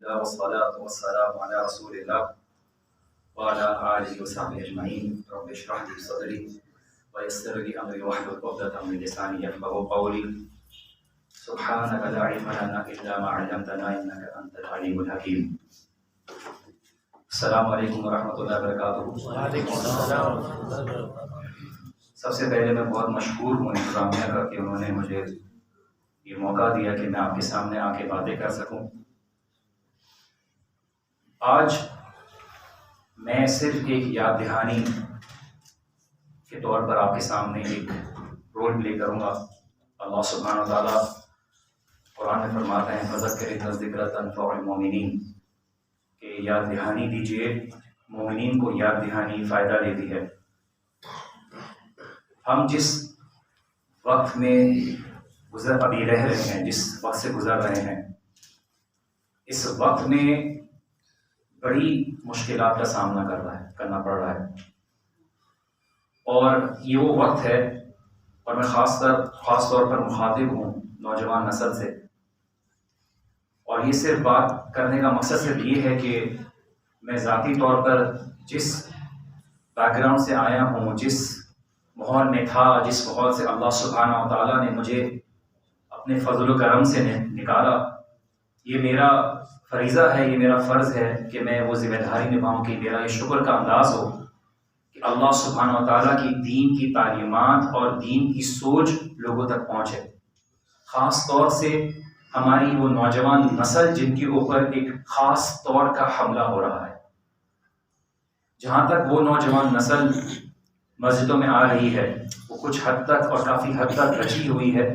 والصلاة والسلام على رسول الله وعلى آله وصحبه أجمعين. رب اشرح لي صدري ويسر لي أمري واحلل عقدة من لساني يفقهوا قولي. سبحانك لا علم لنا إلا ما علمتنا إنك أنت العليم الحكيم. السلام علیکم ورحمۃ اللہ وبرکاتہ. وعلیکم السلام. سب سے پہلے میں بہت مشکور ہوں انتظامیہ کا کہ انہوں نے مجھے یہ موقع دیا کہ میں آپ کے سامنے آ کے باتیں کر سکوں. آج میں صرف ایک یاد دہانی کے طور پر آپ کے سامنے ایک رول پلے کروں گا. اللہ سبحانہ و تعالیٰ قرآن میں فرماتے ہیں فذکر ذکر تنفع المؤمنین، کہ یاد دہانی دیجیے، مومنین کو یاد دہانی فائدہ دیتی ہے. ہم جس وقت میں ابھی رہ رہے ہیں، جس وقت سے گزر رہے ہیں، اس وقت میں بڑی مشکلات کا سامنا کرنا پڑ رہا ہے. اور یہ وہ وقت ہے، اور میں خاص طور پر مخاطب ہوں نوجوان نسل سے. اور یہ صرف بات کرنے کا مقصد صرف یہ ہے کہ میں ذاتی طور پر جس بیک گراؤنڈ سے آیا ہوں، جس ماحول میں تھا، جس ماحول سے اللہ سبحانہ و تعالیٰ نے مجھے اپنے فضل و کرم سے نکالا، یہ میرا فریضہ ہے، یہ میرا فرض ہے کہ میں وہ ذمہ داری نبھاؤں کہ میرا یہ شکر کا انداز ہو کہ اللہ سبحانہ و تعالیٰ کی دین کی تعلیمات اور دین کی سوچ لوگوں تک پہنچے. خاص طور سے ہماری وہ نوجوان نسل جن کے اوپر ایک خاص طور کا حملہ ہو رہا ہے. جہاں تک وہ نوجوان نسل مسجدوں میں آ رہی ہے، وہ کچھ حد تک اور کافی حد تک بچی ہوئی ہے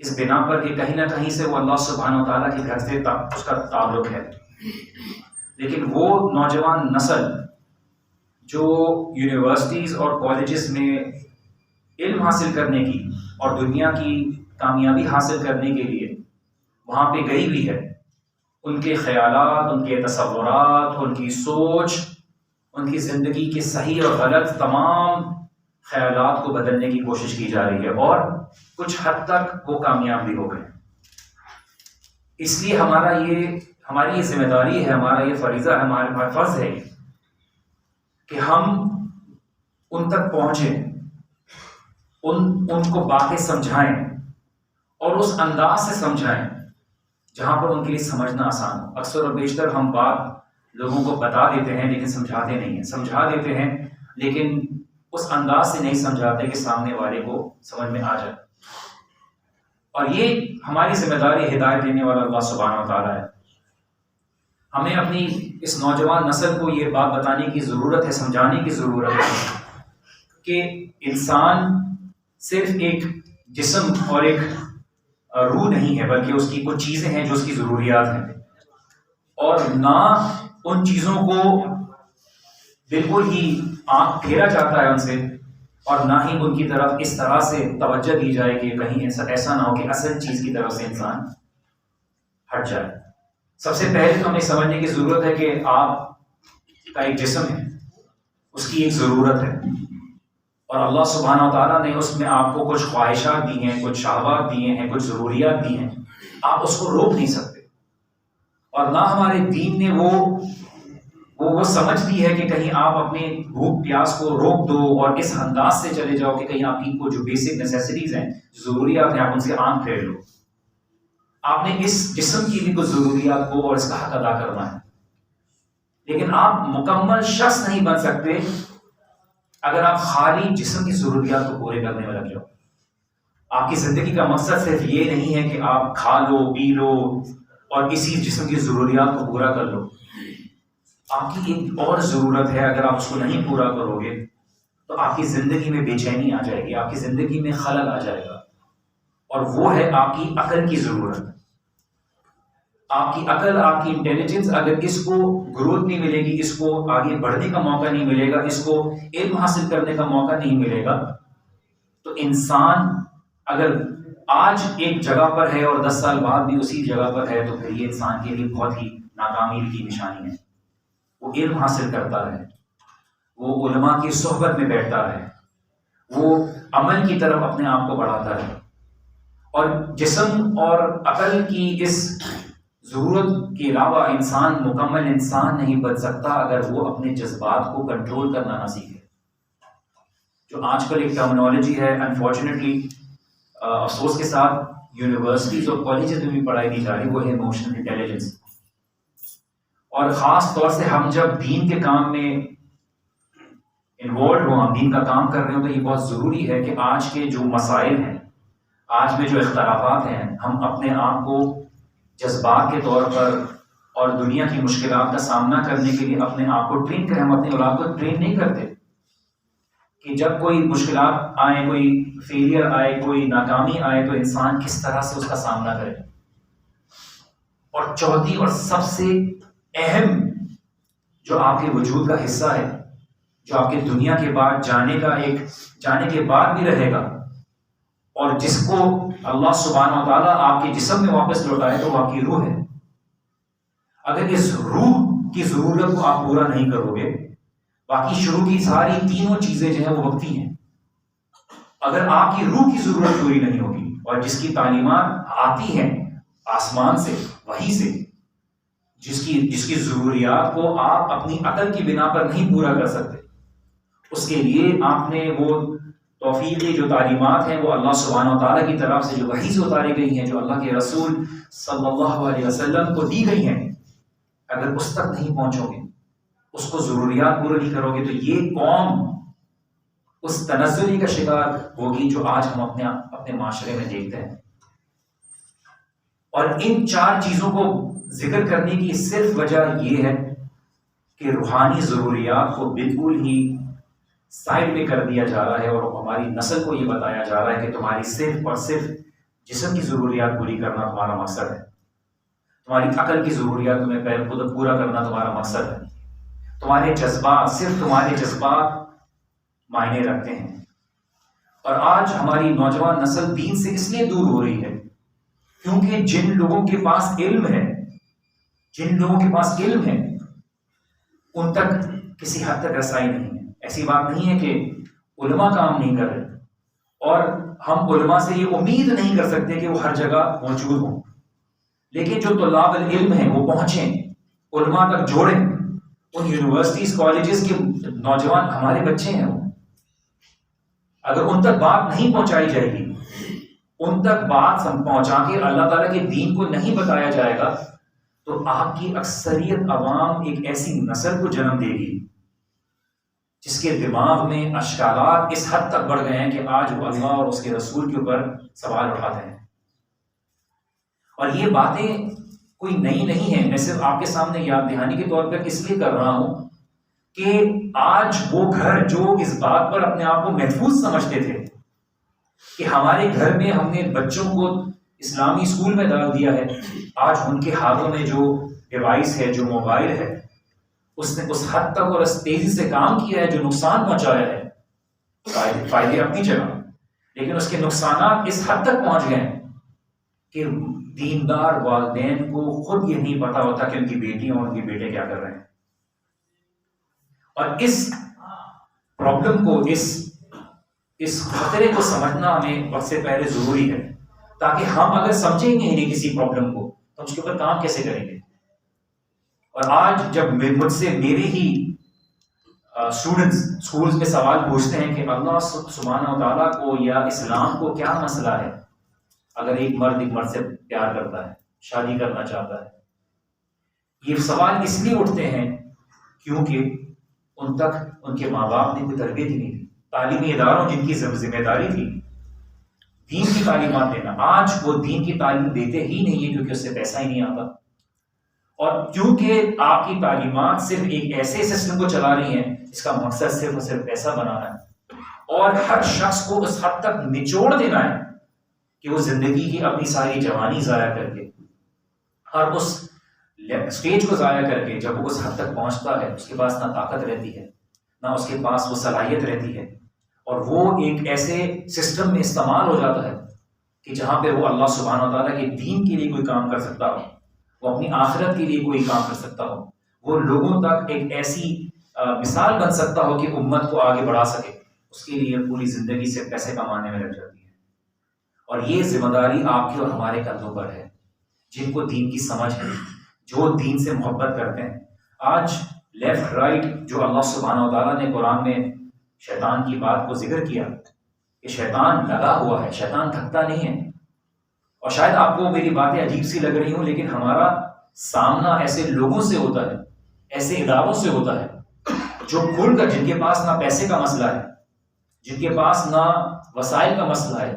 اس بنا پر کہ کہیں نہ کہیں سے وہ اللہ سبحانہ و تعالیٰ کے گھر سے اس کا تعلق ہے. لیکن وہ نوجوان نسل جو یونیورسٹیز اور کالجز میں علم حاصل کرنے کی اور دنیا کی کامیابی حاصل کرنے کے لیے وہاں پہ گئی ہوئی ہے، ان کے خیالات، ان کے تصورات، ان کی سوچ، ان کی زندگی کے صحیح اور غلط تمام خیالات کو بدلنے کی کوشش کی جا رہی ہے، اور کچھ حد تک وہ کامیاب بھی ہو گئے. اس لیے ہماری یہ ذمہ داری ہے، ہمارا یہ فریضہ ہے، ہمارا فرض ہے کہ ہم ان تک پہنچیں، ان کو باتیں سمجھائیں اور اس انداز سے سمجھائیں جہاں پر ان کے لیے سمجھنا آسان ہو. اکثر اور بیشتر ہم بات لوگوں کو بتا دیتے ہیں لیکن سمجھاتے نہیں ہیں، سمجھا دیتے ہیں لیکن اس انداز سے نہیں سمجھاتے کہ سامنے والے کو سمجھ میں آ جائے. اور یہ ہماری ذمہ داری ہدایت دینے والا اللہ سبحانہ و تعالیٰ ہے. ہمیں اپنی اس نوجوان نسل کو یہ بات بتانے کی ضرورت ہے، سمجھانے کی ضرورت ہے کہ انسان صرف ایک جسم اور ایک روح نہیں ہے، بلکہ اس کی کچھ چیزیں ہیں جو اس کی ضروریات ہیں، اور نہ ان چیزوں کو بالکل ہی آنکھ پھیرا جاتا ہے ان سے، اور نہ ہی ان کی طرف اس طرح سے توجہ دی جائے کہ کہیں ایسا نہ ہو کہ اصل چیز کی طرف سے انسان ہٹ جائے. سب سے پہلے تو ہمیں سمجھنے کی ضرورت ہے کہ آپ کا ایک جسم ہے، اس کی ایک ضرورت ہے، اور اللہ سبحانہ و تعالیٰ نے اس میں آپ کو کچھ خواہشات دی ہیں، کچھ شہوات دیے ہیں، کچھ ضروریات دی ہیں. آپ اس کو روک نہیں سکتے، اور نہ ہمارے دین نے وہ سمجھ دی ہے کہ کہیں آپ اپنے بھوک پیاس کو روک دو اور اس انداز سے چلے جاؤ کہ کہیں آپ کی کو جو بیسک نیسیسٹیز ہیں، ضروریات ہیں، آپ ان سے آنکھ پھیر لو. آپ نے اس جسم کی بھی کچھ ضروریات کو اور اس کا حق ادا کرنا ہے. لیکن آپ مکمل شخص نہیں بن سکتے اگر آپ خالی جسم کی ضروریات کو پورے کرنے میں لگ جاؤ. آپ کی زندگی کا مقصد صرف یہ نہیں ہے کہ آپ کھا لو، پی لو اور اسی جسم کی ضروریات کو پورا کر لو. آپ کی ایک اور ضرورت ہے، اگر آپ اس کو نہیں پورا کرو گے تو آپ کی زندگی میں بے چینی آ جائے گی، آپ کی زندگی میں خلل آ جائے گا، اور وہ ہے آپ کی عقل کی ضرورت. آپ کی عقل، آپ کی انٹیلیجنس، اگر اس کو گروتھ نہیں ملے گی، اس کو آگے بڑھنے کا موقع نہیں ملے گا، اس کو علم حاصل کرنے کا موقع نہیں ملے گا، تو انسان اگر آج ایک جگہ پر ہے اور 10 سال بعد بھی اسی جگہ پر ہے تو پھر یہ انسان کے لیے بہت ہی ناکامی کی نشانی ہے. وہ علم حاصل کرتا رہے، وہ علماء کی صحبت میں بیٹھتا رہے، وہ عمل کی طرف اپنے آپ کو بڑھاتا رہے، اور جسم اور عقل کی اس ضرورت کے علاوہ انسان مکمل انسان نہیں بن سکتا اگر وہ اپنے جذبات کو کنٹرول کرنا نہ سیکھے. جو آج کل ایک ٹرمنالوجی ہے انفارچونیٹلی افسوس کے ساتھ یونیورسٹیز اور کالجز میں بھی پڑھائی دی جا رہی، وہ ہے ایموشنل انٹیلیجنس. اور خاص طور سے ہم جب دین کے کام میں انوالو ہوں، ہم دین کا کام کر رہے ہوں، تو یہ بہت ضروری ہے کہ آج کے جو مسائل ہیں، آج میں جو اختلافات ہیں، ہم اپنے آپ کو جذبات کے طور پر اور دنیا کی مشکلات کا سامنا کرنے کے لیے اپنے آپ کو ٹرین کریں. ہم اپنی اولاد کو ٹرین نہیں کرتے کہ جب کوئی مشکلات آئیں، کوئی فیلئر آئے، کوئی ناکامی آئے، تو انسان کس طرح سے اس کا سامنا کرے. اور چوتھی اور سب سے اہم جو آپ کے وجود کا حصہ ہے، جو آپ کے دنیا کے بعد جانے کے بعد بھی رہے گا، اور جس کو اللہ سبحانہ و تعالیٰ آپ کے جسم میں واپس لوٹائے، تو وہ آپ کی روح ہے. اگر اس روح کی ضرورت کو آپ پورا نہیں کرو گے، باقی شروع کی ساری تینوں چیزیں جو ہیں وہ وقتی ہیں. اگر آپ کی روح کی ضرورت پوری نہیں ہوگی، اور جس کی تعلیمات آتی ہیں آسمان سے، وحی سے، جس کی ضروریات کو آپ اپنی عقل کی بنا پر نہیں پورا کر سکتے، اس کے لیے آپ نے وہ توفیقی جو تعلیمات ہیں وہ اللہ سبحانہ و تعالیٰ کی طرف سے جو وحی سے اتاری گئی ہیں، جو اللہ کے رسول صلی اللہ علیہ وسلم کو دی گئی ہیں، اگر اس تک نہیں پہنچو گے، اس کو ضروریات پورے نہیں کرو گے، تو یہ قوم اس تنزلی کا شکار ہوگی جو آج ہم اپنے معاشرے میں دیکھتے ہیں. اور ان چار چیزوں کو ذکر کرنے کی صرف وجہ یہ ہے کہ روحانی ضروریات کو بالکل ہی سائڈ میں کر دیا جا رہا ہے، اور ہماری نسل کو یہ بتایا جا رہا ہے کہ تمہاری صرف اور صرف جسم کی ضروریات پوری کرنا تمہارا مقصد ہے، تمہاری عقل کی ضروریات تمہیں خود پورا کرنا تمہارا مقصد ہے، تمہارے جذبات، صرف تمہارے جذبات معنی رکھتے ہیں. اور آج ہماری نوجوان نسل دین سے اس لیے دور ہو رہی ہے کیونکہ جن لوگوں کے پاس علم ہے، ان تک کسی حد تک رسائی نہیں ہے. ایسی بات نہیں ہے کہ علماء کام نہیں کر رہے، اور ہم علماء سے یہ امید نہیں کر سکتے کہ وہ ہر جگہ موجود ہوں، لیکن جو طلاب العلم ہیں وہ پہنچیں، علماء تک جوڑیں. ان یونیورسٹیز کالجز کے نوجوان ہمارے بچے ہیں، وہ اگر ان تک بات نہیں پہنچائی جائے گی، ان تک بات پہنچا کے اللہ تعالیٰ کے دین کو نہیں بتایا جائے گا، تو آپ کی اکثریت عوام ایک ایسی نسل کو جنم دے گی جس کے دماغ میں اشکالات اس حد تک بڑھ گئے ہیں کہ آج وہ اللہ اور اس کے رسول کے اوپر سوال اٹھاتے ہیں. اور یہ باتیں کوئی نئی نہیں ہیں، میں صرف آپ کے سامنے یاد دہانی کے طور پر اس لیے کر رہا ہوں کہ آج وہ گھر جو اس بات پر اپنے آپ کو محفوظ سمجھتے تھے کہ ہمارے گھر میں ہم نے بچوں کو اسلامی اسکول میں ڈال دیا ہے، آج ان کے ہاتھوں میں جو ڈیوائس ہے، جو موبائل ہے، اس نے اس حد تک اور اس تیزی سے کام کیا ہے جو نقصان پہنچایا ہے. فائدے اپنی جگہ، لیکن اس کے نقصانات اس حد تک پہنچ گئے ہیں کہ دیندار والدین کو خود یہ نہیں پتا ہوتا کہ ان کی بیٹیاں اور ان کے بیٹے کیا کر رہے ہیں. اور اس پرابلم کو، اس خطرے کو سمجھنا ہمیں وقت سے پہلے ضروری ہے، تاکہ ہم اگر سمجھیں گے نہیں کسی پرابلم کو تو اس کے اوپر کام کیسے کریں گے. اور آج جب مجھ سے میرے ہی اسٹوڈنٹس اسکولز میں سوال پوچھتے ہیں کہ اللہ سبحانہ و تعالیٰ کو یا اسلام کو کیا مسئلہ ہے اگر ایک مرد سے پیار کرتا ہے، شادی کرنا چاہتا ہے، یہ سوال اس لیے اٹھتے ہیں کیونکہ ان تک ان کے ماں باپ نے کوئی تربیت ہی نہیں دی. تعلیمی اداروں جن کی ذمہ داری تھی دین کی تعلیمات دینا، آج وہ دین کی تعلیم دیتے ہی نہیں ہے کیونکہ اس سے پیسہ ہی نہیں آتا. اور کیونکہ آپ کی تعلیمات صرف ایک ایسے سسٹم کو چلا رہی ہیں جس کا مقصد صرف اور صرف پیسہ بنانا ہے، اور ہر شخص کو اس حد تک نچوڑ دینا ہے کہ وہ زندگی کی اپنی ساری جوانی ضائع کر کے، اور اس اسٹیج کو ضائع کر کے جب وہ اس حد تک پہنچتا ہے اس کے پاس نہ طاقت رہتی ہے، نہ اس کے پاس وہ صلاحیت رہتی ہے، اور وہ ایک ایسے سسٹم میں استعمال ہو جاتا ہے کہ جہاں پہ وہ اللہ سبحانہ و تعالیٰ کے دین کے لیے کوئی کام کر سکتا ہو، وہ اپنی آخرت کے لیے کوئی کام کر سکتا ہو، وہ لوگوں تک ایک ایسی مثال بن سکتا ہو کہ امت کو آگے بڑھا سکے، اس کے لیے پوری زندگی سے پیسے کمانے میں لگ جاتی ہے. اور یہ ذمہ داری آپ کی اور ہمارے کندھوں پر ہے جن کو دین کی سمجھ ہے، جو دین سے محبت کرتے ہیں. آج لیفٹ رائٹ جو اللہ سبحانہ و تعالیٰ نے قرآن میں شیطان کی بات کو ذکر کیا کہ شیطان لگا ہوا ہے، شیطان تھکتا نہیں ہے. اور شاید آپ کو میری باتیں عجیب سی لگ رہی ہوں، لیکن ہمارا سامنا ایسے لوگوں سے ہوتا ہے، ایسے اداروں سے ہوتا ہے جو کھل کر، جن کے پاس نہ پیسے کا مسئلہ ہے، جن کے پاس نہ وسائل کا مسئلہ ہے،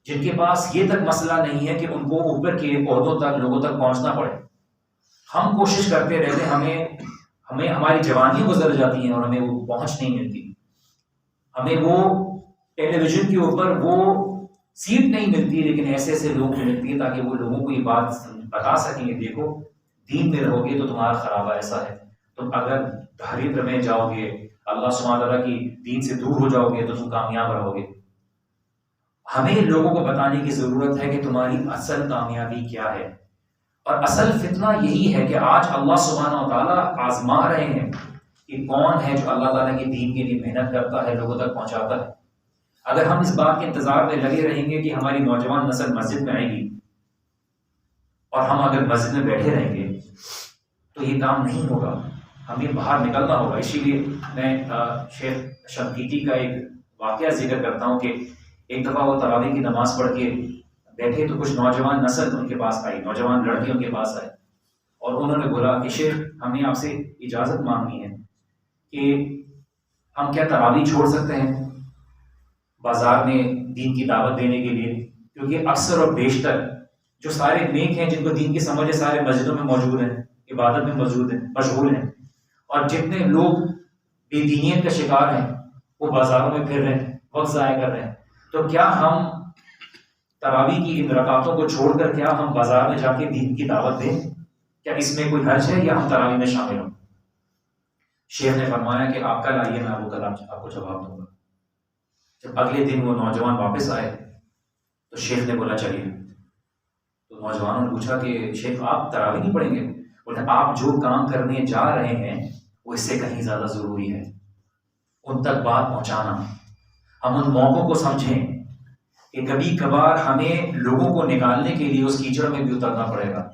جن کے پاس یہ تک مسئلہ نہیں ہے کہ ان کو اوپر کے عہدوں تک، لوگوں تک پہنچنا پڑے. ہم کوشش کرتے رہتے، ہمیں ہماری جوانیاں گزر جاتی ہیں اور ہمیں وہ پہنچ نہیں ملتی. ہمیں وہ ٹیلی ویژن کے اوپر وہ سیٹ نہیں ملتی، لیکن ایسے ایسے لوگ ملتی ہیں تاکہ وہ لوگوں کو یہ بات بتا سکیں کہ دیکھو دین میں رہو گے تو تمہارا خرابہ ایسا ہے، تم اگر دھاریدر میں جاؤ گے، اللہ سبحانہ تعالیٰ کی دین سے دور ہو جاؤ گے تو تم کامیاب رہو گے. ہمیں لوگوں کو بتانے کی ضرورت ہے کہ تمہاری اصل کامیابی کیا ہے. اور اصل فتنہ یہی ہے کہ آج اللہ سبحانہ و تعالیٰ آزما رہے ہیں کہ کون ہے جو اللہ تعالیٰ کے دین کے لیے محنت کرتا ہے، لوگوں تک پہنچاتا ہے. اگر ہم اس بات کے انتظار میں لگے رہیں گے کہ ہماری نوجوان نسل مسجد میں آئے گی اور ہم اگر مسجد میں بیٹھے رہیں گے تو یہ کام نہیں ہوگا، ہمیں باہر نکلنا ہوگا. اسی لیے میں شیخ شنقیطی کا ایک واقعہ ذکر کرتا ہوں کہ ایک دفعہ وہ تراویح کی نماز پڑھ کے بیٹھے تو کچھ نوجوان نسل ان کے پاس آئی، نوجوان لڑکیوں کے پاس آئے اور انہوں نے بولا کہ شیخ ہمیں آپ سے اجازت مانگنی ہے کہ ہم کیا تراویح چھوڑ سکتے ہیں بازار میں دین کی دعوت دینے کے لیے، کیونکہ اکثر اور بیشتر جو سارے نیک ہیں، جن کو دین کی سمجھ ہے، سارے مسجدوں میں موجود ہیں، عبادت میں مشغول ہیں، اور جتنے لوگ بے دینیت کا شکار ہیں وہ بازاروں میں پھر رہے ہیں، وقت ضائع کر رہے ہیں. تو کیا ہم تراویح کی ان رکعتوں کو چھوڑ کر کیا ہم بازار میں جا کے دین کی دعوت دیں؟ کیا اس میں کوئی حرج ہے یا ہم تراویح میں شامل ہوں؟ شیخ نے فرمایا کہ آپ کل آئیے، میں وہ کل آپ کو جواب دوں گا. جب اگلے دن وہ نوجوان واپس آئے تو شیخ نے بولا چلیے. تو نوجوانوں نے پوچھا کہ شیخ آپ تراویح نہیں پڑھیں گے؟ بولے آپ جو کام کرنے جا رہے ہیں وہ اس سے کہیں زیادہ ضروری ہے، ان تک بات پہنچانا. ہم ان موقعوں کو سمجھیں کہ کبھی کبھار ہمیں لوگوں کو نکالنے کے لیے اس کیچڑ میں بھی اترنا پڑے گا،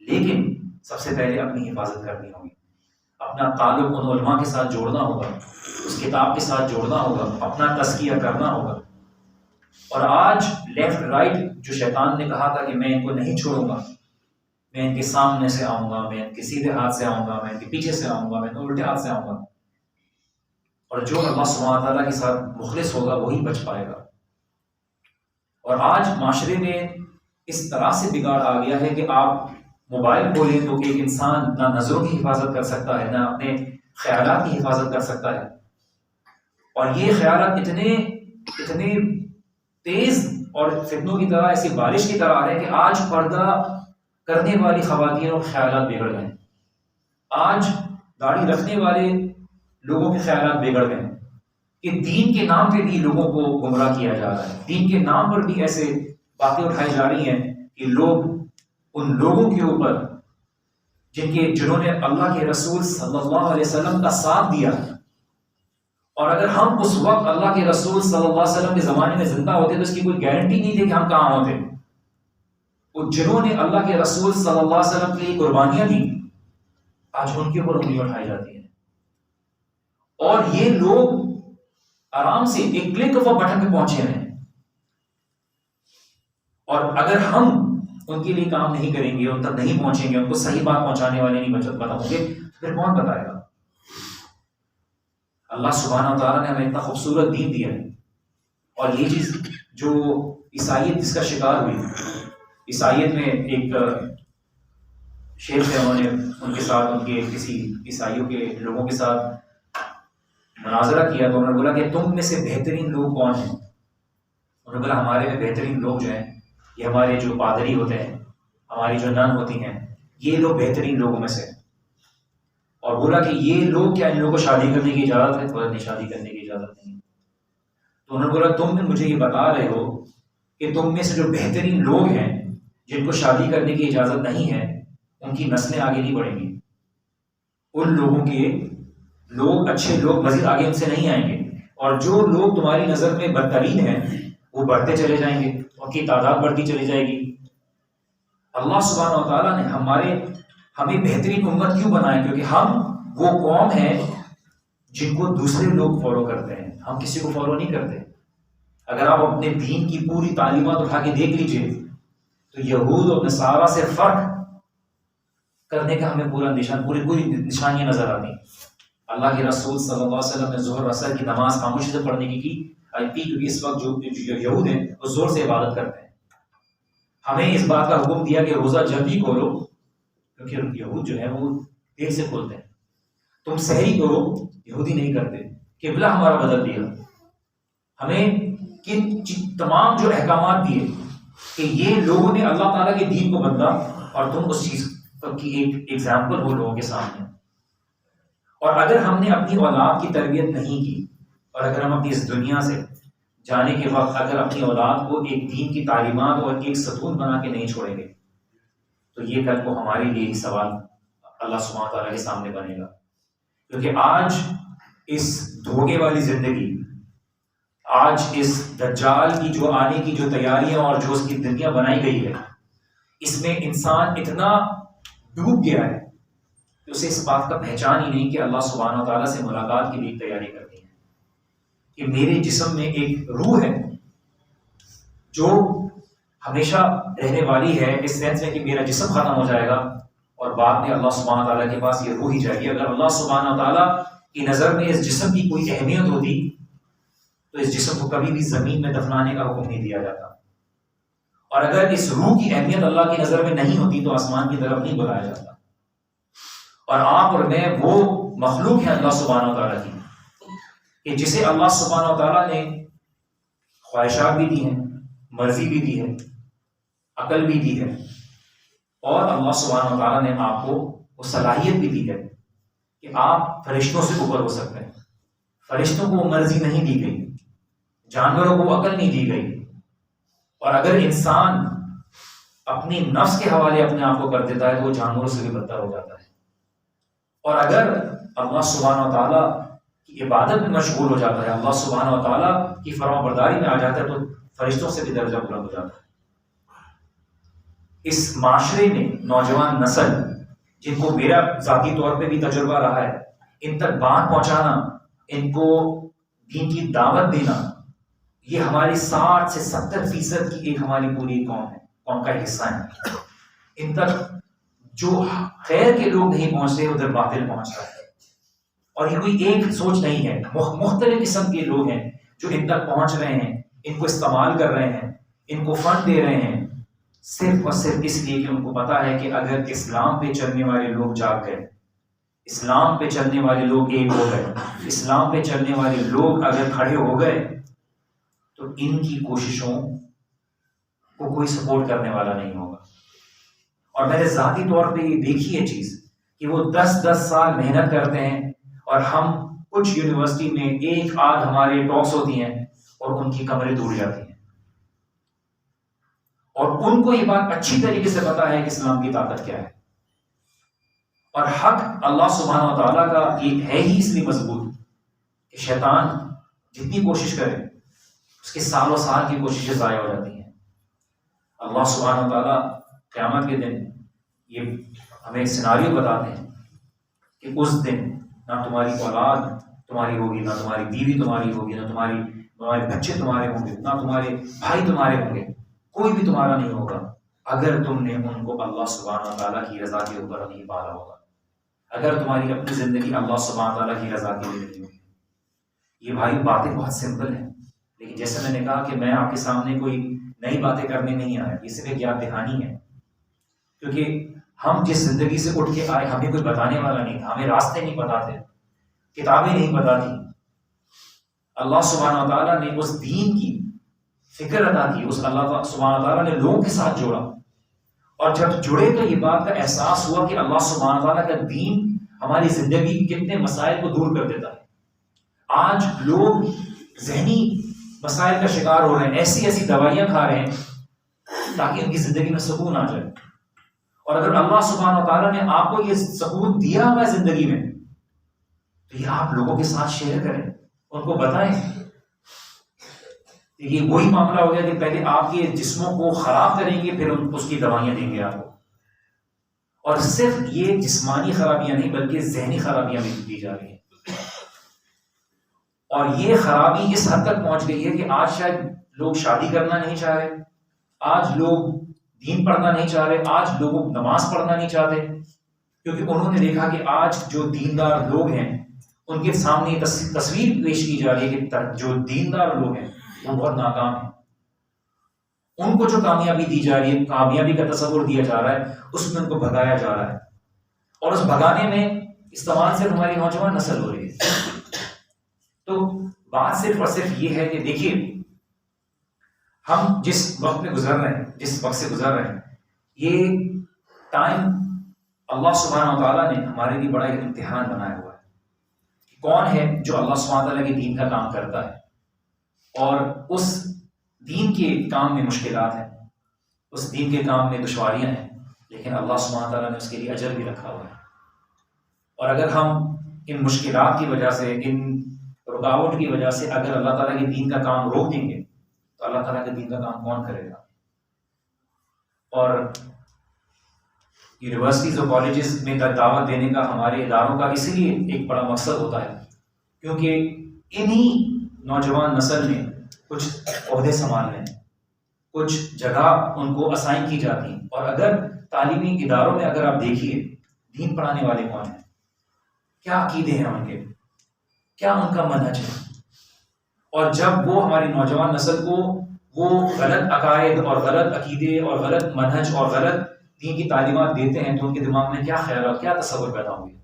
لیکن سب سے پہلے اپنی حفاظت کرنی ہوگی. اپنا تعلق ان علماء کے ساتھ جوڑنا ہوگا، اس کتاب کے ساتھ جوڑنا ہوگا، اپنا تزکیہ کرنا ہوگا. اور آج لیفٹ رائٹ جو شیطان نے کہا تھا کہ میں ان کو نہیں چھوڑوں گا، میں ان کے سامنے سے آؤں گا، میں ان کے سیدھے ہاتھ سے آؤں گا، میں ان کے پیچھے سے آؤں گا، میں ان کے الٹے ہاتھ سے آؤں گا، اور جو اللہ سبحانہ تعالیٰ کے ساتھ مخلص ہوگا وہی بچ پائے گا. اور آج معاشرے میں اس طرح سے بگاڑ آ گیا ہے کہ آپ موبائل کھولیں تو ایک انسان نہ نظروں کی حفاظت کر سکتا ہے، نہ اپنے خیالات کی حفاظت کر سکتا ہے. اور یہ خیالات اتنے تیز اور فتنوں کی طرح، ایسی بارش کی طرح آ رہے ہیں کہ آج پردہ کرنے والی خواتین اور خیالات بگڑ گئے. آج داڑھی رکھنے والے لوگوں کے خیالات بگڑ گئے کہ دین کے نام پہ بھی لوگوں کو گمراہ کیا جا رہا ہے. دین کے نام پر بھی ایسے باتیں اٹھائی جا رہی ہیں کہ لوگ ان لوگوں کے اوپر جنہوں نے اللہ کے رسول صلی اللہ علیہ وسلم کا ساتھ دیا، اور اگر ہم اس وقت اللہ کے رسول صلی اللہ علیہ وسلم کے زمانے میں زندہ ہوتے تو اس کی کوئی گارنٹی نہیں تھی کہ ہم کہاں ہوتے. وہ جنہوں نے اللہ کے رسول صلی اللہ علیہ وسلم کے لیے قربانیاں دی، آج ان کے اوپر انگلی اٹھائی جاتی ہیں. اور یہ لوگ آرام سے ایک کلک آف بٹن پہ پہنچے ہیں، اور اگر ہم ان کے لیے کام نہیں کریں گے، ان تک نہیں پہنچیں گے، ان کو صحیح بات پہنچانے والے نہیں بتاؤں گے، پھر کون بتائے گا؟ اللہ سبحانہ تعالیٰ نے ہمیں اتنا خوبصورت دین دیا ہے. اور یہ چیز جو عیسائیت جس کا شکار ہوئی، عیسائیت میں ایک شیخ ہے، انہوں نے ان کے ساتھ، ان کے کسی عیسائیوں کے لوگوں کے ساتھ مناظرہ کیا تو انہوں نے بولا کہ تم میں سے بہترین لوگ کون ہیں؟ انہوں نے بولا ہمارے میں بہترین لوگ جو ہیں یہ ہمارے جو پادری ہوتے ہیں، ہماری جو نن ہوتی ہیں، یہ لوگ بہترین لوگوں میں سے. اور بولا کہ یہ لوگ کیا ان لوگوں کو شادی کرنے کی اجازت ہے؟ بولا نہیں، شادی کرنے کی اجازت نہیں. تو انہوں نے بولا تم مجھے یہ بتا رہے ہو کہ تم میں سے جو بہترین لوگ ہیں جن کو شادی کرنے کی اجازت نہیں ہے، ان کی نسلیں آگے نہیں بڑھیں گی، ان لوگوں کے لوگ، اچھے لوگ مزید آگے ان سے نہیں آئیں گے، اور جو لوگ تمہاری نظر میں بدترین ہیں وہ بڑھتے چلے جائیں گے، ان کی تعداد بڑھتی چلی جائے گی. اللہ سبحانہ و تعالیٰ نے ہمیں بہترین امت کیوں بنایا؟ کیونکہ ہم وہ قوم ہیں جن کو دوسرے لوگ فالو کرتے ہیں، ہم کسی کو فالو نہیں کرتے۔ اگر آپ اپنے دین کی پوری تعلیمات اٹھا کے دیکھ لیجئے تو یہود اور نصارہ سے فرق کرنے کا ہمیں پوری نشانیاں نظر آتی ہیں۔ اللہ کے رسول صلی اللہ علیہ وسلم نے ظہر اثر کی نماز خاموشی سے پڑھنے کی کیونکہ اس وقت جو یہود ہیں وہ زور سے عبادت کرتے ہیں۔ ہمیں اس بات کا حکم دیا کہ روزہ جلدی کھولو، کیونکہ یہود جو ہے وہ دیر سے کھولتے ہیں۔ تم سحری کرو، یہودی نہیں کرتے۔ قبلہ ہمارا بدل دیا، ہمیں تمام جو احکامات دیے کہ یہ لوگوں نے اللہ تعالیٰ کے دین کو بدلا اور تم اس چیز کی ایک ایگزامپل ہو لوگوں کے سامنے۔ اور اگر ہم نے اپنی اولاد کی تربیت نہیں کی، اور اگر ہم اپنی اس دنیا سے جانے کے وقت اگر اپنی اولاد کو ایک دین کی تعلیمات اور ایک ستون بنا کے نہیں چھوڑیں گے تو یہ کل کو ہمارے لیے ہی سوال اللہ سبحانہ تعالیٰ کے سامنے بنے گا۔ کیونکہ آج اس دھوکے والی زندگی، آج اس دجال کی جو آنے کی جو تیاریاں اور جو اس کی دنیا بنائی گئی ہے، اس میں انسان اتنا ڈوب گیا ہے کہ اسے اس بات کا پہچان ہی نہیں کہ اللہ سبحانہ تعالیٰ سے ملاقات کے لیے تیاری کرنی ہے، کہ میرے جسم میں ایک روح ہے جو ہمیشہ رہنے والی ہے، اس سینس میں کہ میرا جسم ختم ہو جائے گا اور بعد میں اللہ سبحانہ تعالیٰ کے پاس یہ روح ہی جائے گی۔ اگر اللہ سبحانہ تعالیٰ کی نظر میں اس جسم کی کوئی اہمیت ہوتی تو اس جسم کو کبھی بھی زمین میں دفنانے کا حکم نہیں دیا جاتا، اور اگر اس روح کی اہمیت اللہ کی نظر میں نہیں ہوتی تو آسمان کی طرف نہیں بلایا جاتا۔ اور آپ اور میں وہ مخلوق ہیں اللہ سبحانہ تعالیٰ کی کہ جسے اللہ سبحانہ تعالیٰ نے خواہشات بھی دی ہیں، مرضی بھی دی ہے، عقل بھی دی ہے، اور اللہ سبحانہ تعالیٰ نے آپ کو وہ صلاحیت بھی دی ہے کہ آپ فرشتوں سے اوپر ہو سکتے ہیں۔ فرشتوں کو وہ مرضی نہیں دی گئی، جانوروں کو عقل نہیں دی گئی، اور اگر انسان اپنی نفس کے حوالے اپنے آپ کو کر دیتا ہے تو وہ جانوروں سے بھی بدتر ہو جاتا ہے، اور اگر اللہ سبحانہ تعالیٰ کی عبادت میں مشغول ہو جاتا ہے، اللہ سبحانہ تعالیٰ کی فرما برداری میں آ جاتا ہے تو فرشتوں سے بھی درجہ بلند ہو جاتا ہے۔ اس معاشرے میں نوجوان نسل جن کو میرا ذاتی طور پہ بھی تجربہ رہا ہے، ان تک بات پہنچانا، ان کو دین کی دعوت دینا، یہ ہماری 60 سے 70% کی ایک ہماری پوری قوم کا حصہ ہے۔ ان تک جو خیر کے لوگ نہیں پہنچتے ادھر باطل پہنچ رہا ہے، اور یہ کوئی ایک سوچ نہیں ہے، مختلف قسم کے لوگ ہیں جو ان تک پہنچ رہے ہیں، ان کو استعمال کر رہے ہیں، ان کو فنڈ دے رہے ہیں، صرف اور صرف اس لیے کہ ان کو پتا ہے کہ اگر اسلام پہ چلنے والے لوگ جاگ گئے، اسلام پہ چلنے والے لوگ ایک ہو گئے، اسلام پہ چلنے والے لوگ اگر کھڑے ہو گئے تو ان کی کوششوں کو کوئی سپورٹ کرنے والا نہیں ہوگا۔ اور میں نے ذاتی طور پہ یہ دیکھی ہے چیز کہ وہ 10 سال محنت کرتے ہیں، اور ہم کچھ یونیورسٹی میں ایک آدھ ہمارے ٹاکس ہوتی ہیں اور ان کی کمریں ٹوٹ جاتی ہیں، اور ان کو یہ بات اچھی طریقے سے پتا ہے کہ اسلام کی طاقت کیا ہے، اور حق اللہ سبحانہ تعالیٰ کا یہ ہے ہی اس لیے مضبوط کہ شیطان جتنی کوشش کرے اس کے سالوں سال کی کوششیں ضائع ہو جاتی ہیں۔ اللہ سبحانہ تعالیٰ قیامت کے دن یہ ہمیں سیناریو بتاتے ہیں کہ اس دن نہ تمہاری اولاد تمہاری ہوگی، نہ تمہاری بیوی تمہاری ہوگی، نہ تمہارے بچے تمہارے ہوں گے، نہ تمہارے بھائی تمہارے ہوں گے، کوئی بھی تمہارا نہیں ہوگا اگر تم نے ان کو اللہ سبحانہ تعالیٰ کی رضا کے اوپر نہیں پالا ہوگا، اگر تمہاری اپنی زندگی اللہ سبحانہ تعالیٰ کی رضا کے لیے نہیں ہوگی۔ یہ بھائی باتیں بہت سمپل ہیں، لیکن جیسے میں نے کہا کہ میں آپ کے سامنے کوئی نئی باتیں کرنے نہیں آیا، یہ صرف ایک یاد دہانی ہے، کیونکہ ہم جس زندگی سے اٹھ کے آئے ہمیں کوئی بتانے والا نہیں تھا، ہمیں راستے نہیں پتا تھے، کتابیں نہیں پتا تھی۔ اللہ سبحانہ تعالیٰ نے اس دین کی فکر ادا کی، اس اللہ سبحانہ تعالیٰ نے لوگوں کے ساتھ جوڑا، اور جب جڑے تو یہ بات کا احساس ہوا کہ اللہ سبحانہ تعالیٰ کا دین ہماری زندگی کے کتنے مسائل کو دور کر دیتا ہے۔ آج لوگ ذہنی مسائل کا شکار ہو رہے ہیں، ایسی ایسی دوائیاں کھا رہے ہیں تاکہ ان کی زندگی میں سکون آ جائے، اور اگر اللہ سبحانہ تعالیٰ نے آپ کو یہ سکون دیا ہوا ہے زندگی میں تو یہ آپ لوگوں کے ساتھ شیئر کریں، ان کو بتائیں۔ یہ وہی معاملہ ہو گیا کہ پہلے آپ کے جسموں کو خراب کریں گے، پھر اس کی دوائیاں دیں گے آپ کو. اور صرف یہ جسمانی خرابیاں نہیں بلکہ ذہنی خرابیاں بھی دی جا رہی ہیں. اور یہ خرابی اس حد تک پہنچ گئی ہے کہ آج شاید لوگ شادی کرنا نہیں چاہ رہے، آج لوگ دین پڑھنا نہیں چاہ رہے، آج لوگ نماز پڑھنا نہیں چاہتے، کیونکہ انہوں نے دیکھا کہ آج جو دیندار لوگ ہیں ان کے سامنے تصویر پیش کی جا رہی ہے کہ جو دیندار لوگ ہیں وہ بہت ناکام ہیں. ان کو جو کامیابی دی جا رہی ہے، کامیابی کا تصور دیا جا رہا ہے، اس میں ان کو بھگایا جا رہا ہے. اور اس بھگانے میں استعمال صرف ہماری نوجوان نسل ہو رہی ہے. تو بات صرف اور صرف یہ ہے کہ دیکھیے ہم جس وقت میں گزر رہے ہیں، جس وقت سے گزر رہے ہیں، یہ ٹائم اللہ سبحانہ وتعالیٰ نے ہمارے لیے بڑا ایک امتحان بنایا ہوا ہے. کون ہے جو اللہ سبحانہ وتعالیٰ کے دین کا کام کرتا ہے اور اس دین کے کام میں مشکلات ہیں، اس دین کے کام میں دشواریاں ہیں، لیکن اللہ سبحانہ وتعالیٰ نے اس کے لیے اجر بھی رکھا ہوا ہے. اور اگر ہم ان مشکلات کی وجہ سے، ان رکاوٹ کی وجہ سے اگر اللہ تعالیٰ کے دین کا کام روک دیں گے تو اللہ تعالیٰ کے دین کا کام کون کرے گا؟ اور یونیورسٹیز اور کالجز میں دعوت دینے کا ہمارے اداروں کا اسی لیے ایک بڑا مقصد ہوتا ہے کیونکہ انہی نوجوان نسل میں کچھ عہدے سنبھالنے ہیں، کچھ جگہ ان کو اسائن کی جاتی ہیں. اور اگر تعلیمی اداروں میں اگر آپ دیکھیے دین پڑھانے والے کون ہیں، کیا عقیدے ہیں ان کے، کیا ان کا منہج ہے، اور جب وہ ہماری نوجوان نسل کو وہ غلط عقائد اور غلط عقیدے اور غلط منہج اور غلط دین کی تعلیمات دیتے ہیں تو ان کے دماغ میں کیا خیالات، کیا تصور پیدا ہوں گے.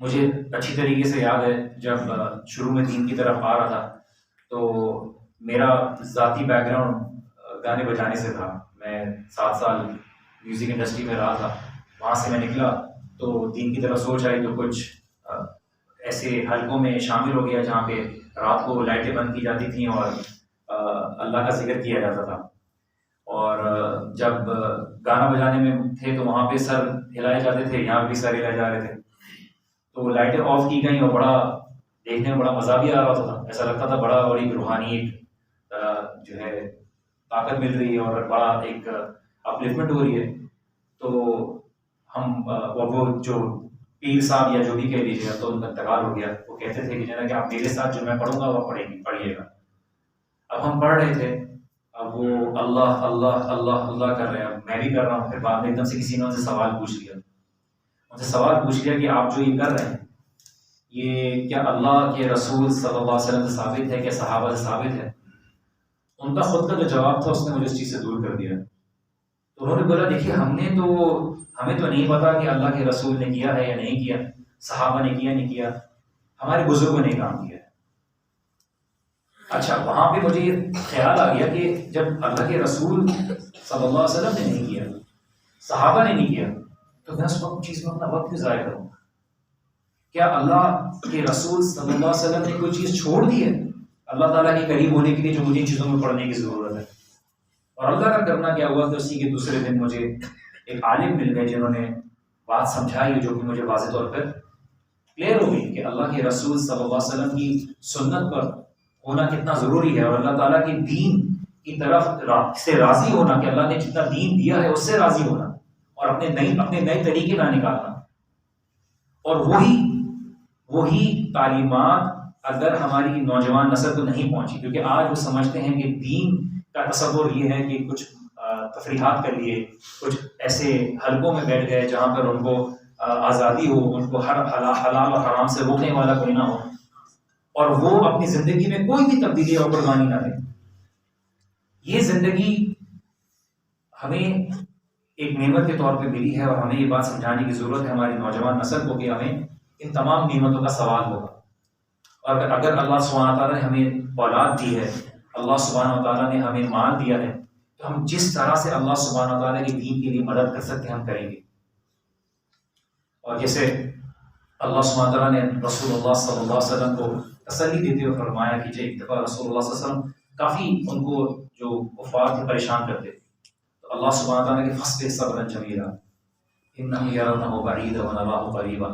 مجھے اچھی طریقے سے یاد ہے جب شروع میں دین کی طرف آ رہا تھا تو میرا ذاتی بیک گراؤنڈ گانے بجانے سے تھا. میں 7 سال میوزک انڈسٹری میں رہا تھا. وہاں سے میں نکلا تو دین کی طرف سوچ آئی تو کچھ ایسے حلقوں میں شامل ہو گیا جہاں پہ رات کو لائٹیں بند کی جاتی تھیں اور اللہ کا ذکر کیا جاتا تھا. اور جب گانا بجانے میں تھے تو وہاں پہ سر ہلائے جاتے تھے، یہاں بھی سر ہلائے جا رہے تھے. تو لائٹیں آف کی گئیں اور بڑا دیکھنے میں بڑا مزہ بھی آ رہا تھا. ایسا لگتا تھا بڑا اور ایک روحانی ایک جو ہے طاقت مل رہی ہے اور بڑا ایک اپلفمنٹ ہو رہی ہے. تو ہم وہ جو پیر صاحب یا جو بھی کہہ لیجیے تو ان کا انتقال ہو گیا. وہ کہتے تھے کہ آپ میرے ساتھ جو میں پڑھوں گا وہ پڑھیے گا. اب ہم پڑھ رہے تھے، اب وہ اللہ اللہ اللہ اللہ کر رہے ہیں، میں بھی کر رہا ہوں. پھر بعد میں ایک دم سے کسی نے ان سے سوال پوچھ لیا کہ آپ جو یہ کر رہے ہیں یہ کیا اللہ کے رسول صلی اللہ علیہ وسلم سے ثابت ہے، کیا صحابہ سے ثابت ہے؟ ان کا خود کا جو جواب تھا اس نے مجھے اس چیز سے دور کر دیا. تو انہوں نے بولا دیکھیے ہمیں تو نہیں پتا کہ اللہ کے رسول نے کیا ہے یا نہیں کیا، صحابہ نے کیا نہیں کیا، ہمارے بزرگوں نے کام کیا ہے. اچھا وہاں پہ مجھے یہ خیال آ گیا کہ جب اللہ کے رسول صلی اللہ علیہ وسلم نے نہیں کیا، صحابہ نے نہیں کیا، تو میں اس وقت چیز میں اپنا وقت کیوں ضائع کروں؟ کیا اللہ کے رسول صلی اللہ علیہ وسلم نے کوئی چیز چھوڑ دی ہے اللہ تعالیٰ کے قریب ہونے کے لیے جو مجھے ان چیزوں میں پڑھنے کی ضرورت ہے؟ اور اللہ کا کرنا کیا ہوا کہ اسی کے دوسرے دن مجھے ایک عالم مل گئے جنہوں نے بات سمجھائی جو کہ مجھے واضح طور پر کلیئر ہو گئی کہ اللہ کے رسول صلی اللہ علیہ وسلم کی سنت پر ہونا کتنا ضروری ہے، اور اللہ تعالیٰ کے دین کی طرف سے راضی ہونا کہ اللہ نے جتنا دین دیا ہے اس سے راضی ہونا اور اپنے نئے طریقے نہ نکالنا. اور وہی تعلیمات اگر ہماری نوجوان نسل کو نہیں پہنچی، کیونکہ آج وہ سمجھتے ہیں کہ دین کا تصور یہ ہے کہ کچھ تفریحات کر لیے، کچھ ایسے حلقوں میں بیٹھ گئے جہاں پر ان کو آزادی ہو، ان کو ہر حلال اور حرام سے روکنے والا کوئی نہ ہو، اور وہ اپنی زندگی میں کوئی بھی تبدیلی اور قربانی نہ دیں. یہ زندگی ہمیں ایک نعمت کے طور پہ ملی ہے اور ہمیں یہ بات سمجھانے کی ضرورت ہے ہماری نوجوان نسل کو کہ ہمیں ان تمام نعمتوں کا سوال ہوگا. اور اگر اللہ سبحانہ تعالیٰ نے ہمیں اولاد دی ہے، اللہ سبحانہ تعالیٰ نے ہمیں مال دیا ہے، تو ہم جس طرح سے اللہ سبحانہ تعالیٰ کے دین کے لیے مدد کر سکتے ہیں ہم کریں گے. اور جیسے اللہ سبحانہ تعالیٰ نے رسول اللہ صلی اللہ علیہ وسلم کو تسلی دیتے ہوئے فرمایا کہ ایک دفعہ رسول اللہ صلی اللہ علیہ وسلم کافی ان کو جو کفار تھے پریشان کرتے، تو اللہ سبحانہ تعالیٰ نے فاصبر صبرا جمیلا انہم یرونہ بعیدا ونراہ قریبا،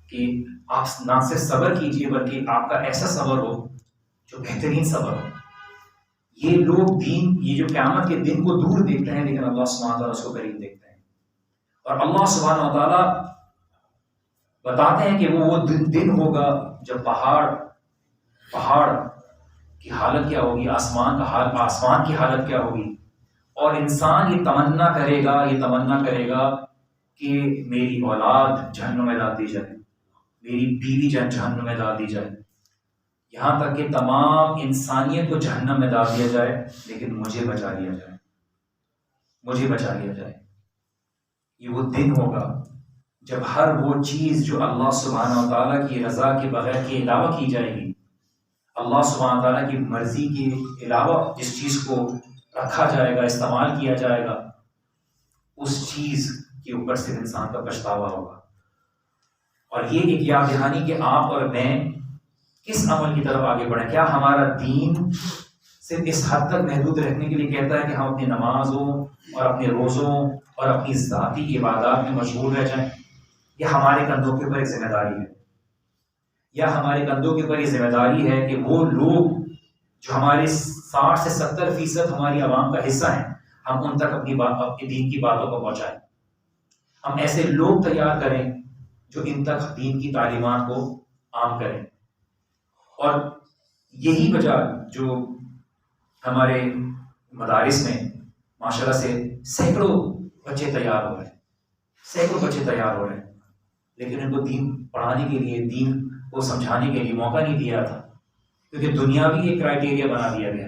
کہ آپ نہ صرف صبر کیجئے بلکہ آپ کا ایسا صبر ہو جو بہترین سبب ہے. یہ لوگ دین، یہ جو قیامت کے دن کو دور دیکھتے ہیں، لیکن اللہ سبحانہ تعالیٰ اس کو قریب دیکھتے ہیں. اور اللہ سبحانہ تعالیٰ بتاتے ہیں کہ وہ دن ہوگا جب پہاڑ کی حالت کیا ہوگی، آسمان کی حالت کیا ہوگی، اور انسان یہ تمنا کرے گا کہ میری اولاد جہنم میں ڈال دی جائے، میری بیوی جہنم میں ڈال دی جائے، یہاں تک کہ تمام انسانیت کو جہنم میں ڈال دیا جائے، لیکن مجھے بچا لیا جائے. یہ وہ دن ہوگا جب ہر وہ چیز جو اللہ سبحانہ و تعالیٰ کی رضا کے بغیر کے علاوہ کی جائے گی، اللہ سبحانہ و تعالیٰ کی مرضی کے علاوہ جس چیز کو رکھا جائے گا، استعمال کیا جائے گا، اس چیز کے اوپر صرف انسان کا پچھتاوا ہوگا. اور یہ ایک یاد دہانی کہ آپ اور میں کس عمل کی طرف آگے بڑھیں. کیا ہمارا دین صرف اس حد تک محدود رکھنے کے لیے کہتا ہے کہ ہم اپنی نمازوں اور اپنے روزوں اور اپنی ذاتی عبادات میں مشغول رہ جائیں، یا ہمارے کندھوں کے اوپر ایک ذمہ داری ہے، یا ہمارے کندھوں کے اوپر یہ ذمہ داری ہے کہ وہ لوگ جو ہمارے 60 سے 70% ہماری عوام کا حصہ ہیں، ہم ان تک اپنی دین کی باتوں کو پہنچائیں. ہم ایسے لوگ تیار کریں جو ان تک دین کی تعلیمات کو عام کریں. اور یہی وجہ جو ہمارے مدارس میں ماشاءاللہ سے سینکڑوں بچے تیار ہو رہے ہیں، لیکن ان کو دین پڑھانے کے لیے، دین کو سمجھانے کے لیے موقع نہیں دیا تھا، کیونکہ دنیاوی ایک کرائٹیریا بنا دیا گیا.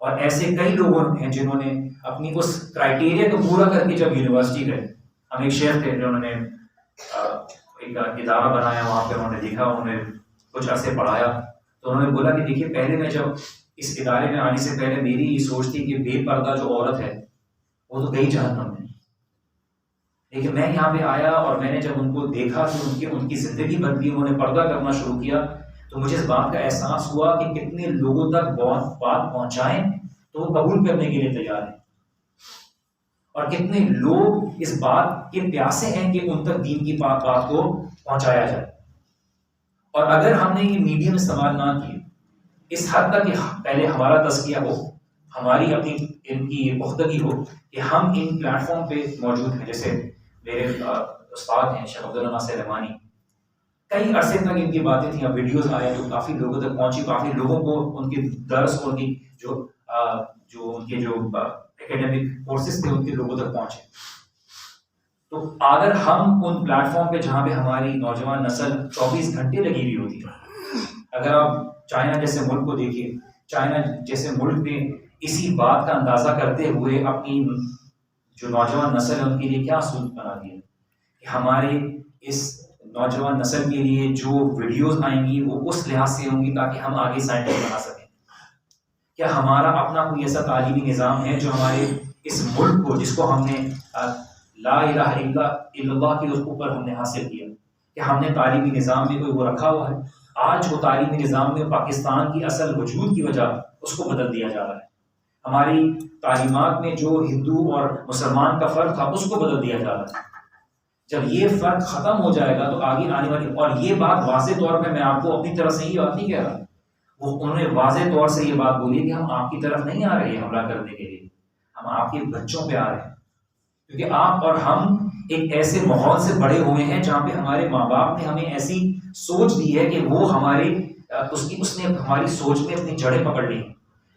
اور ایسے کئی لوگ ہیں جنہوں نے اپنی اس کرائٹیریا کو پورا کر کے جب یونیورسٹی گئے. ہم ایک شیخ تھے جنہوں نے ایک ادارہ بنایا، وہاں پہ انہوں نے دیکھا، انہوں نے کچھ عرصے پڑھایا، تو انہوں نے بولا کہ دیکھیے پہلے میں جب اس ادارے میں آنے سے پہلے میری یہ سوچ تھی کہ بے پردہ جو عورت ہے وہ تو گئی جہنم میں، لیکن میں یہاں پہ آیا اور میں نے جب ان کو دیکھا کہ ان کی زندگی بدلی، انہوں نے پردہ کرنا شروع کیا، تو مجھے اس بات کا احساس ہوا کہ کتنے لوگوں تک بات پہنچائیں تو وہ قبول کرنے کے لیے تیار ہیں، اور کتنے لوگ اس بات کے پیاسے ہیں کہ ان تک دین کی بات کو پہنچایا جائے. اور اگر ہم نے یہ میڈیم استعمال نہ کیے اس حد تک کہ پہلے ہمارا تزکیہ ہو، ہماری اپنی ان کی پختگی ہو کہ ہم ان پلیٹ فارم پہ موجود ہیں. جیسے میرے استاد ہیں شیخ عبداللہ ناصر رحمانی، کئی عرصے تک ان کی باتیں تھیں، اب ویڈیوز آئے تو کافی لوگوں تک پہنچی، کافی لوگوں کو ان کی درس اور ان کی جو ان کے جو ایکیڈیمک کورسز تھے ان کے لوگوں تک پہنچے. تو اگر ہم ان پلیٹ فارم پہ جہاں پہ ہماری نوجوان نسل 24 گھنٹے لگی ہوئی ہوتی ہے، اگر آپ چائنا جیسے ملک کو دیکھیے، چائنا جیسے ملک میں اسی بات کا اندازہ کرتے ہوئے اپنی جو نوجوان نسل ہے ان کے لیے کیا اصول بنا دیا کہ ہمارے اس نوجوان نسل کے لیے جو ویڈیوز آئیں گی وہ اس لحاظ سے ہوں گی تاکہ ہم آگے سائنٹسٹ بنا سکیں. کیا ہمارا اپنا کوئی ایسا تعلیمی نظام ہے جو ہمارے اس ملک کو، جس کو ہم نے لا الہ الا اللہ کے اوپر ہم نے حاصل کیا، کہ ہم نے تعلیمی نظام میں کوئی وہ رکھا ہوا ہے؟ آج وہ تعلیمی نظام میں پاکستان کی اصل وجود کی وجہ اس کو بدل دیا جا رہا ہے. ہماری تعلیمات میں جو ہندو اور مسلمان کا فرق تھا اس کو بدل دیا جا رہا ہے. جب یہ فرق ختم ہو جائے گا تو آگے آنے والی، اور یہ بات واضح طور پہ میں آپ کو اپنی طرف سے یہ بات نہیں کہہ رہا، وہ انہوں نے واضح طور سے یہ بات بولی کہ ہم آپ کی طرف نہیں آ رہے ہیں حملہ کرنے کے لیے، ہم آپ کے بچوں پہ آ رہے ہیں. کیونکہ آپ اور ہم ایک ایسے ماحول سے بڑے ہوئے ہیں جہاں پہ ہمارے ماں باپ نے ہمیں ایسی سوچ دی ہے کہ وہ اس نے ہماری سوچ میں اپنی جڑیں پکڑ لی.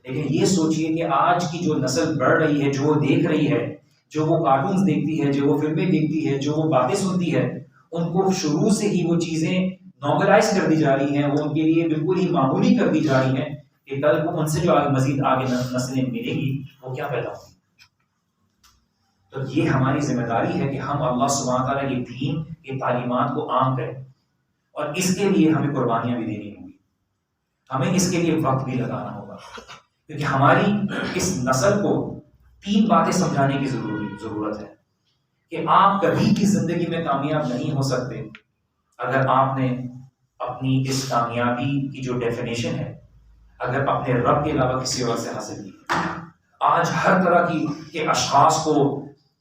لیکن یہ سوچئے کہ آج کی جو نسل بڑھ رہی ہے، جو وہ دیکھ رہی ہے، جو وہ کارٹونز دیکھتی ہے، جو وہ فلمیں دیکھتی ہے، جو وہ باتیں سنتی ہے، ان کو شروع سے ہی وہ چیزیں نارملائز کر دی جا رہی ہیں، وہ ان کے لیے بالکل ہی معمولی کر دی جا رہی ہیں کہ کل کو ان سے جو مزید آگے نسلیں ملے گی وہ کیا پیدا ہوگی. تو یہ ہماری ذمہ داری ہے کہ ہم اللہ سبحانہ تعالیٰ کے دین کی تعلیمات کو عام کریں، اور اس کے لیے ہمیں قربانیاں بھی دینی ہوں گی، ہمیں اس کے لیے وقت بھی لگانا ہوگا، کیونکہ ہماری اس نسل کو 3 باتیں سمجھانے کی ضرورت ہے کہ آپ کبھی کی زندگی میں کامیاب نہیں ہو سکتے اگر آپ نے اپنی اس کامیابی کی جو ڈیفینیشن ہے اگر اپنے رب کے علاوہ کسی اور سے حاصل کی. آج ہر طرح کے اشخاص کو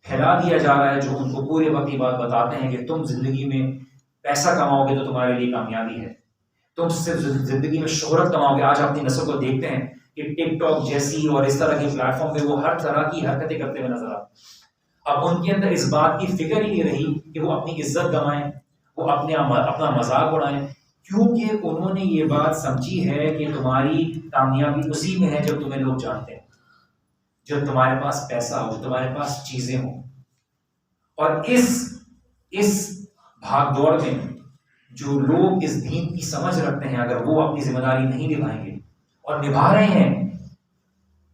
پھیلا دیا جا رہا ہے جو ان کو پورے وقت یہ بات بتاتے ہیں کہ تم زندگی میں پیسہ کماؤ گے تو تمہارے لیے کامیابی ہے، تم صرف زندگی میں شہرت کماؤ گے. آج اپنی نسل کو دیکھتے ہیں کہ ٹک ٹاک جیسی اور اس طرح کے پلیٹ فارم پہ وہ ہر طرح کی حرکتیں کرتے ہوئے نظر آتے. اب ان کے اندر اس بات کی فکر ہی نہیں رہی کہ وہ اپنی عزت گنوائیں، وہ اپنا مذاق اڑائیں، کیونکہ انہوں نے یہ بات سمجھی ہے کہ تمہاری کامیابی اسی میں ہے جب تمہیں لوگ جانتے ہیں، جب تمہارے پاس پیسہ ہو، تمہارے پاس چیزیں ہوں. اور اس بھاگ دوڑ میں جو لوگ اس دین کی سمجھ رکھتے ہیں، اگر وہ اپنی ذمہ داری نہیں نبھائیں گے اور نبھا رہے ہیں،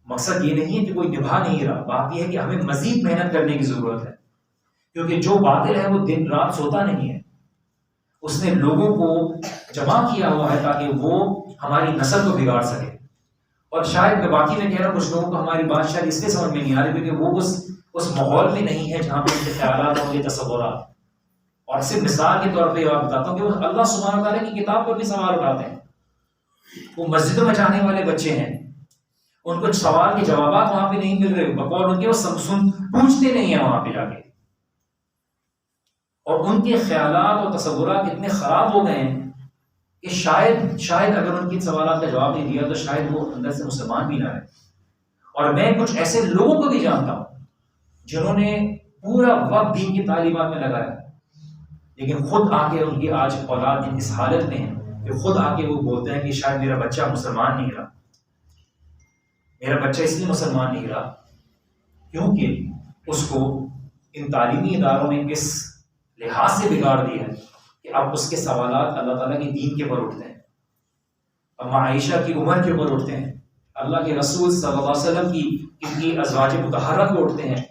مقصد یہ نہیں ہے کہ کوئی نبھا نہیں رہا، بات یہ ہے کہ ہمیں مزید محنت کرنے کی ضرورت ہے، کیونکہ جو باطل ہے وہ دن رات سوتا نہیں ہے، اس نے لوگوں کو جمع کیا ہوا ہے تاکہ وہ ہماری نسل کو بگاڑ سکے. اور شاید میں باقی میں کہہ رہا ہوں کچھ لوگوں کو ہماری بات شاید اس لیے سمجھ میں نہیں آ رہی کیونکہ وہ اس ماحول میں نہیں ہے جہاں پہ ان کے خیالات اور ان کے تصورات. اور صرف مثال کے طور پہ یہ بات بتاتا ہوں کہ وہ اللہ سبحانہ تعالیٰ کی کتاب پر بھی سوال اٹھاتے ہیں. وہ مسجدوں میں جانے والے بچے ہیں، ان کو سوال کے جوابات وہاں پہ نہیں مل رہے، بقول ان کے وہ پوچھتے نہیں ہیں وہاں پہ جا کے. اور ان کے خیالات اور تصورات اتنے خراب ہو گئے ہیں کہ شاید اگر ان کے سوالات کا جواب نہیں دیا تو شاید وہ اندر سے مسلمان بھی نہ رہے. اور میں کچھ ایسے لوگوں کو بھی جانتا ہوں جنہوں نے پورا وقت دین کی تعلیمات میں لگایا، لیکن خود آ کے ان کی آج اولاد اس حالت میں ہے کہ خود آ کے وہ بولتے ہیں کہ شاید میرا بچہ مسلمان نہیں رہا، میرا بچہ اس لیے مسلمان نہیں رہا کیونکہ اس کو ان تعلیمی اداروں نے اس لحاظ سے بگاڑ دیا ہے کہ اب اس کے سوالات اللہ تعالیٰ کے دین کے اوپر اٹھتے ہیں، اب عائشہ کی عمر کے اوپر اٹھتے ہیں، اللہ کے رسول صلی اللہ علیہ وسلم کی ازواج مطہرہ کو اٹھتے ہیں،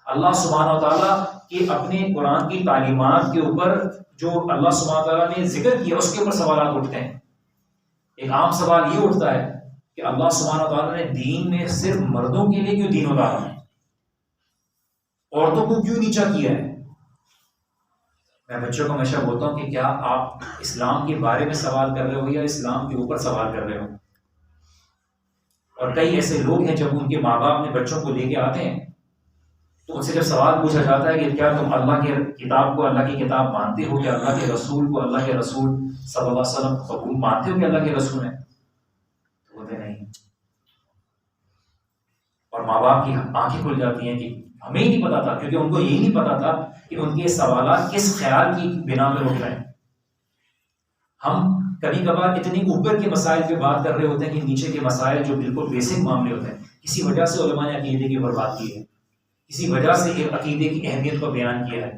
اللہ سبحانہ و تعالیٰ کے اپنے قرآن کی تعلیمات کے اوپر جو اللہ سبحانہ و تعالیٰ نے ذکر کیا اس کے اوپر سوالات اٹھتے ہیں. ایک عام سوال یہ اٹھتا ہے کہ اللہ سبحانہ و تعالیٰ نے دین میں صرف مردوں کے لیے کیوں دین اتارا ہے، عورتوں کو کیوں نیچا کیا ہے. میں بچوں کو ہمیشہ بولتا ہوں کہ کیا آپ اسلام کے بارے میں سوال کر رہے ہو یا اسلام کے اوپر سوال کر رہے ہو. اور کئی ایسے لوگ ہیں جب ان کے ماں باپ اپنے بچوں کو لے کے آتے ہیں تو ان سے جب سوال پوچھا جاتا ہے کہ کیا تم اللہ کے کتاب کو اللہ کی کتاب مانتے ہو، کہ اللہ کے رسول کو اللہ کے رسول صلی اللہ علیہ وسلم قبول مانتے ہو کہ اللہ کے رسول ہیں، تو بولتے نہیں. اور ماں باپ کی آنکھیں کھل جاتی ہیں کہ ہمیں ہی نہیں پتا تھا، کیونکہ ان کو یہی نہیں پتا تھا کہ ان کے سوالات کس خیال کی بنا پر اٹھ رہے ہیں. ہم کبھی کبھار اتنی اوپر کے مسائل پہ بات کر رہے ہوتے ہیں کہ نیچے کے مسائل جو بالکل بیسک معاملے ہوتے ہیں، کسی وجہ سے علماء نے عقیدے کے اوپر بات کی ہے، کسی وجہ سے ایک عقیدے کی اہمیت کو بیان کیا ہے،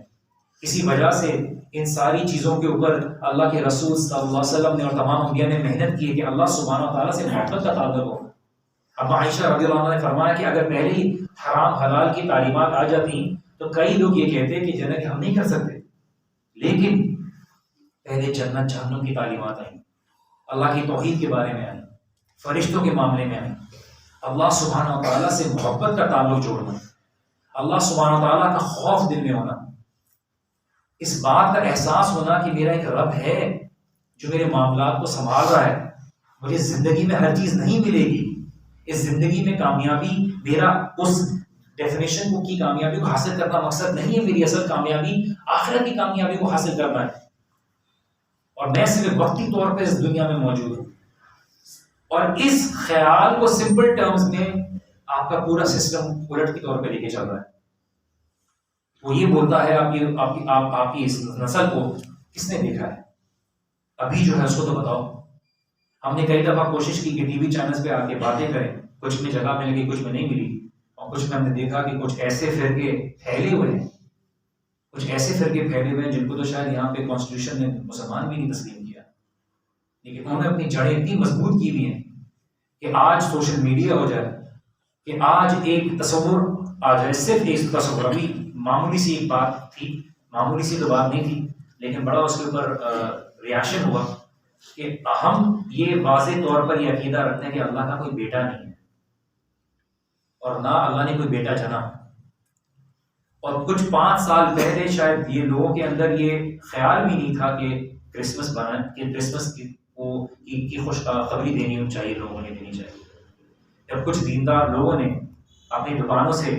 کسی وجہ سے ان ساری چیزوں کے اوپر اللہ کے رسول صلی اللہ علیہ وسلم نے اور تمام انبیاء نے محنت کی ہے کہ اللہ سبحانہ تعالیٰ سے محبت کا تعلق ہو. اب عائشہ رضی اللہ عنہ نے فرمایا کہ اگر پہلے ہی حرام حلال کی تعلیمات آ جاتی تو کئی لوگ یہ کہتے ہیں کہ جنت ہم نہیں کر سکتے، لیکن پہلے جنت جہنم کی تعلیمات آئیں، اللہ کی توحید کے بارے میں آئیں، فرشتوں کے معاملے میں آئیں، اللہ سبحانہ تعالیٰ سے محبت کا تعلق جوڑنا، اللہ سبحانہ تعالیٰ کا خوف دل میں ہونا، اس بات کا احساس ہونا کہ میرا ایک رب ہے جو میرے معاملات کو سنبھال رہا ہے. مجھے زندگی میں ہر چیز نہیں ملے گی، اس زندگی میں کامیابی میرا اس ڈیفینیشن کی کامیابی کو حاصل کرنا مقصد نہیں ہے، میری اصل کامیابی آخرت کی کامیابی کو حاصل کرنا ہے، اور میں صرف وقتی طور پہ اس دنیا میں موجود ہوں. اور اس خیال کو سمپل ٹرمز میں آپ کا پورا سسٹم الٹ کے طور پہ لے کے چل رہا ہے. وہ یہ بولتا ہے آپ کی اس نسل کو کس نے دیکھا ہے، ابھی جو ہے اس کو تو بتاؤ. ہم نے کئی دفعہ کوشش کی کہ ٹی وی چینلز پہ آ کے باتیں کریں، کچھ میں جگہ مل گئی، کچھ میں نہیں ملی، اور کچھ میں ہم نے دیکھا کہ کچھ ایسے فرقے پھیلے ہوئے ہیں جن کو تو شاید یہاں پہ کانسٹیٹیوشن نے مسلمان بھی نہیں تسلیم کیا، لیکن انہوں نے اپنی جڑیں اتنی مضبوط کی ہوئی ہیں کہ آج سوشل میڈیا ہو جائے، کہ آج ایک تصور آ جائے، صرف ایک تصور. ابھی معمولی سی ایک بات تھی، معمولی سی تو بات نہیں تھی، لیکن بڑا اس کے اوپر ریاکشن ہوا کہ ہم یہ واضح طور پر یہ عقیدہ رکھتے ہیں کہ اللہ کا کوئی بیٹا نہیں ہے اور نہ اللہ نے کوئی بیٹا جنا. اور کچھ 5 سال پہلے شاید یہ لوگوں کے اندر یہ خیال بھی نہیں تھا کہ کرسمس کی خوشخبری دینی چاہیے، لوگوں نے دینی چاہیے. جب کچھ دیندار لوگوں نے اپنی دکانوں سے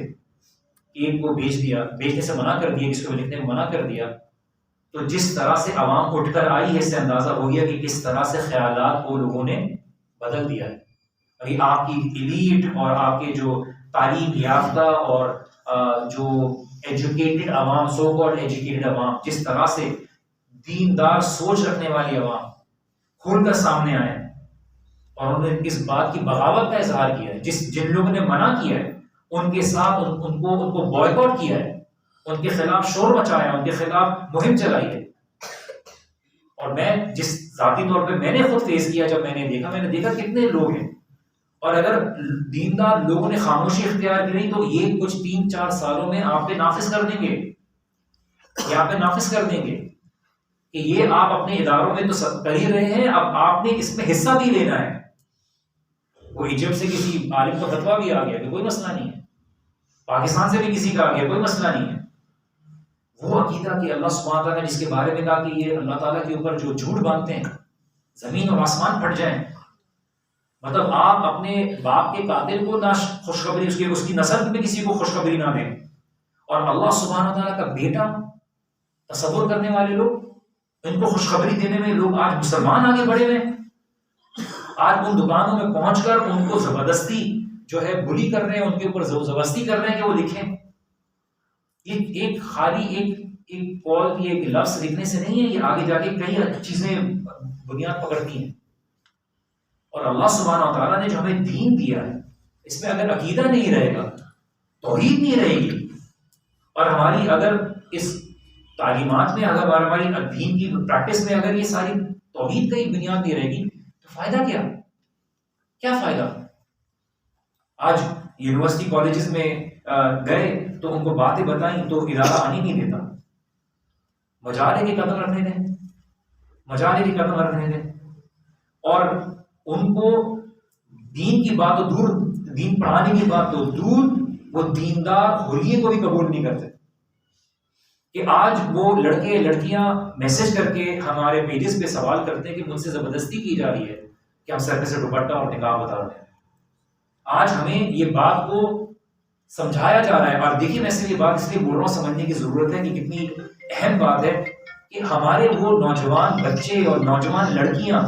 کیک کو بیچ دیا، بیچنے سے منع کر دیا، کسی کو لکھنے میں منع کر دیا، تو جس طرح سے عوام اٹھ کر آئی ہے اس سے اندازہ ہو گیا کہ کس طرح سے خیالات کو لوگوں نے بدل دیا ہے. ابھی آپ کی ایلیٹ اور آپ کے جو تعلیم یافتہ اور جو ایجوکیٹڈ عوام، سو کالڈ ایجوکیٹڈ عوام، جس طرح سے دیندار سوچ رکھنے والی عوام کھول کر سامنے آئے اور انہوں نے اس بات کی بغاوت کا اظہار کیا ہے. جن لوگوں نے منع کیا ہے ان کے ساتھ ان کو بوائکاٹ کیا ہے، ان کے خلاف شور مچایا، ان کے خلاف مہم چلائی ہے. اور میں جس ذاتی طور پہ میں نے خود فیس کیا، جب میں نے دیکھا کتنے لوگ ہیں، اور اگر دیندار لوگوں نے خاموشی اختیار کی نہیں تو یہ کچھ 3-4 سالوں میں آپ پہ نافذ کر دیں گے، کہ یہ آپ اپنے اداروں میں تو سب کر ہی رہے ہیں، اب آپ نے اس میں حصہ بھی لینا ہے. وہ ایجپٹ سے کسی عالم کا فتویٰ بھی آ گیا کہ کوئی مسئلہ نہیں ہے، پاکستان سے بھی کسی کا آ گیا کوئی مسئلہ نہیں ہے. وہ عقیدہ کہ اللہ سبحانہ تعالیٰ نے جس کے بارے میں کہا کہ یہ اللہ تعالیٰ کے اوپر جو جھوٹ باندھتے ہیں زمین اور آسمان پھٹ جائیں. مطلب آپ اپنے باپ کے قاتل کو نہ خوشخبری، اس کی نسل میں کسی کو خوشخبری نہ دیں، اور اللہ سبحانہ تعالیٰ کا بیٹا تصور کرنے والے لوگ، ان کو خوشخبری دینے میں لوگ آج مسلمان آگے بڑھے ہوئے ہیں. آج ان دکانوں میں پہنچ کر ان کو زبردستی جو ہے بلی کر رہے ہیں، ان کے اوپر زبردستی کر رہے ہیں کہ وہ لکھیں. یہ ایک خالی ایک کال کی ایک لفظ لکھنے سے نہیں ہے، یہ آگے جا کے کئی چیزیں بنیاد پکڑتی ہیں. اور اللہ سبحانہ تعالیٰ نے جو ہمیں دین دیا ہے، اس میں اگر عقیدہ نہیں رہے گا، توحید نہیں رہے گی، اور ہماری اگر اس تعلیمات میں اگر ہماری دین کی پریکٹس میں اگر یہ ساری توحید کا ہی بنیاد نہیں رہے گی تو فائدہ کیا فائدہ؟ آج یونیورسٹی کالجز میں گئے تو ان کو باتیں بتائیں تو ارادہ آنے نہیں دیتا. مجالے کے قدم رکھنے دیں اور ان کو دین کی بات تو دور، دین پڑھانے کی بات تو دور، وہ دیندار حلیے کو بھی قبول نہیں کرتے. کہ آج وہ لڑکے لڑکیاں میسج کر کے ہمارے پیجز پہ سوال کرتے ہیں کہ مجھ سے زبردستی کی جا رہی ہے کہ ہم سر پہ سے دوپٹہ اور نقاب بتا رہے ہیں. آج ہمیں یہ بات کو سمجھایا جا رہا ہے. اور دیکھیے میں صرف یہ بات اس لیے بول رہا ہوں، سمجھنے کی ضرورت ہے کہ کتنی اہم بات ہے کہ ہمارے وہ نوجوان بچے اور نوجوان لڑکیاں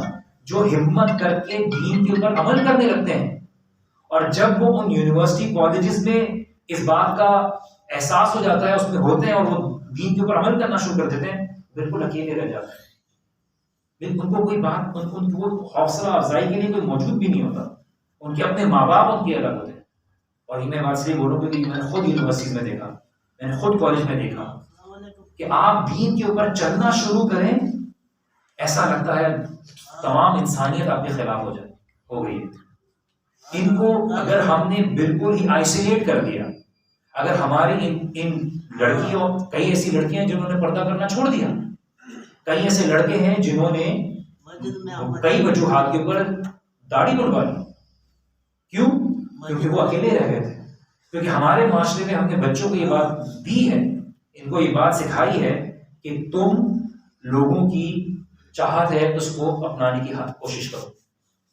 جو ہمت کر کے دین کے اوپر عمل کرنے لگتے ہیں، اور جب وہ ان یونیورسٹی کالجز میں اس بات کا احساس ہو جاتا ہے، اس میں ہوتے ہیں اور وہ دین کے اوپر عمل کرنا شروع کر دیتے ہیں، بالکل اکیلے رہ جاتے ہیں. ان کو کوئی بات، ان کو حوصلہ افزائی کے لیے کوئی موجود بھی نہیں ہوتا. ان کے اپنے ماں باپ ان کے الگ ہوتے ہیں. اور یہ میں بات سے بولوں کہ میں نے خود یونیورسٹیز میں دیکھا، میں نے خود کالج میں دیکھا کہ آپ دین کے اوپر چلنا شروع کریں، ایسا لگتا ہے تمام انسانیت آپ کے خلاف ہو گئی ہے. ان کو اگر ہم نے بالکل ہی آئسولیٹ کر دیا، اگر ہماری ان لڑکیوں، کئی ایسی لڑکیاں ہیں جنہوں نے پردہ کرنا چھوڑ دیا، کئی ایسے لڑکے ہیں جنہوں نے کئی وجوہات کے اوپر داڑھی بڑھوا لی. کیوں؟ کیونکہ وہ اکیلے رہ گئے تھے. کیونکہ ہمارے معاشرے میں ہم نے بچوں کو یہ بات دی ہے، ان کو یہ بات سکھائی ہے کہ تم لوگوں کی چاہت ہے اس کو اپنانے کی کوشش کرو،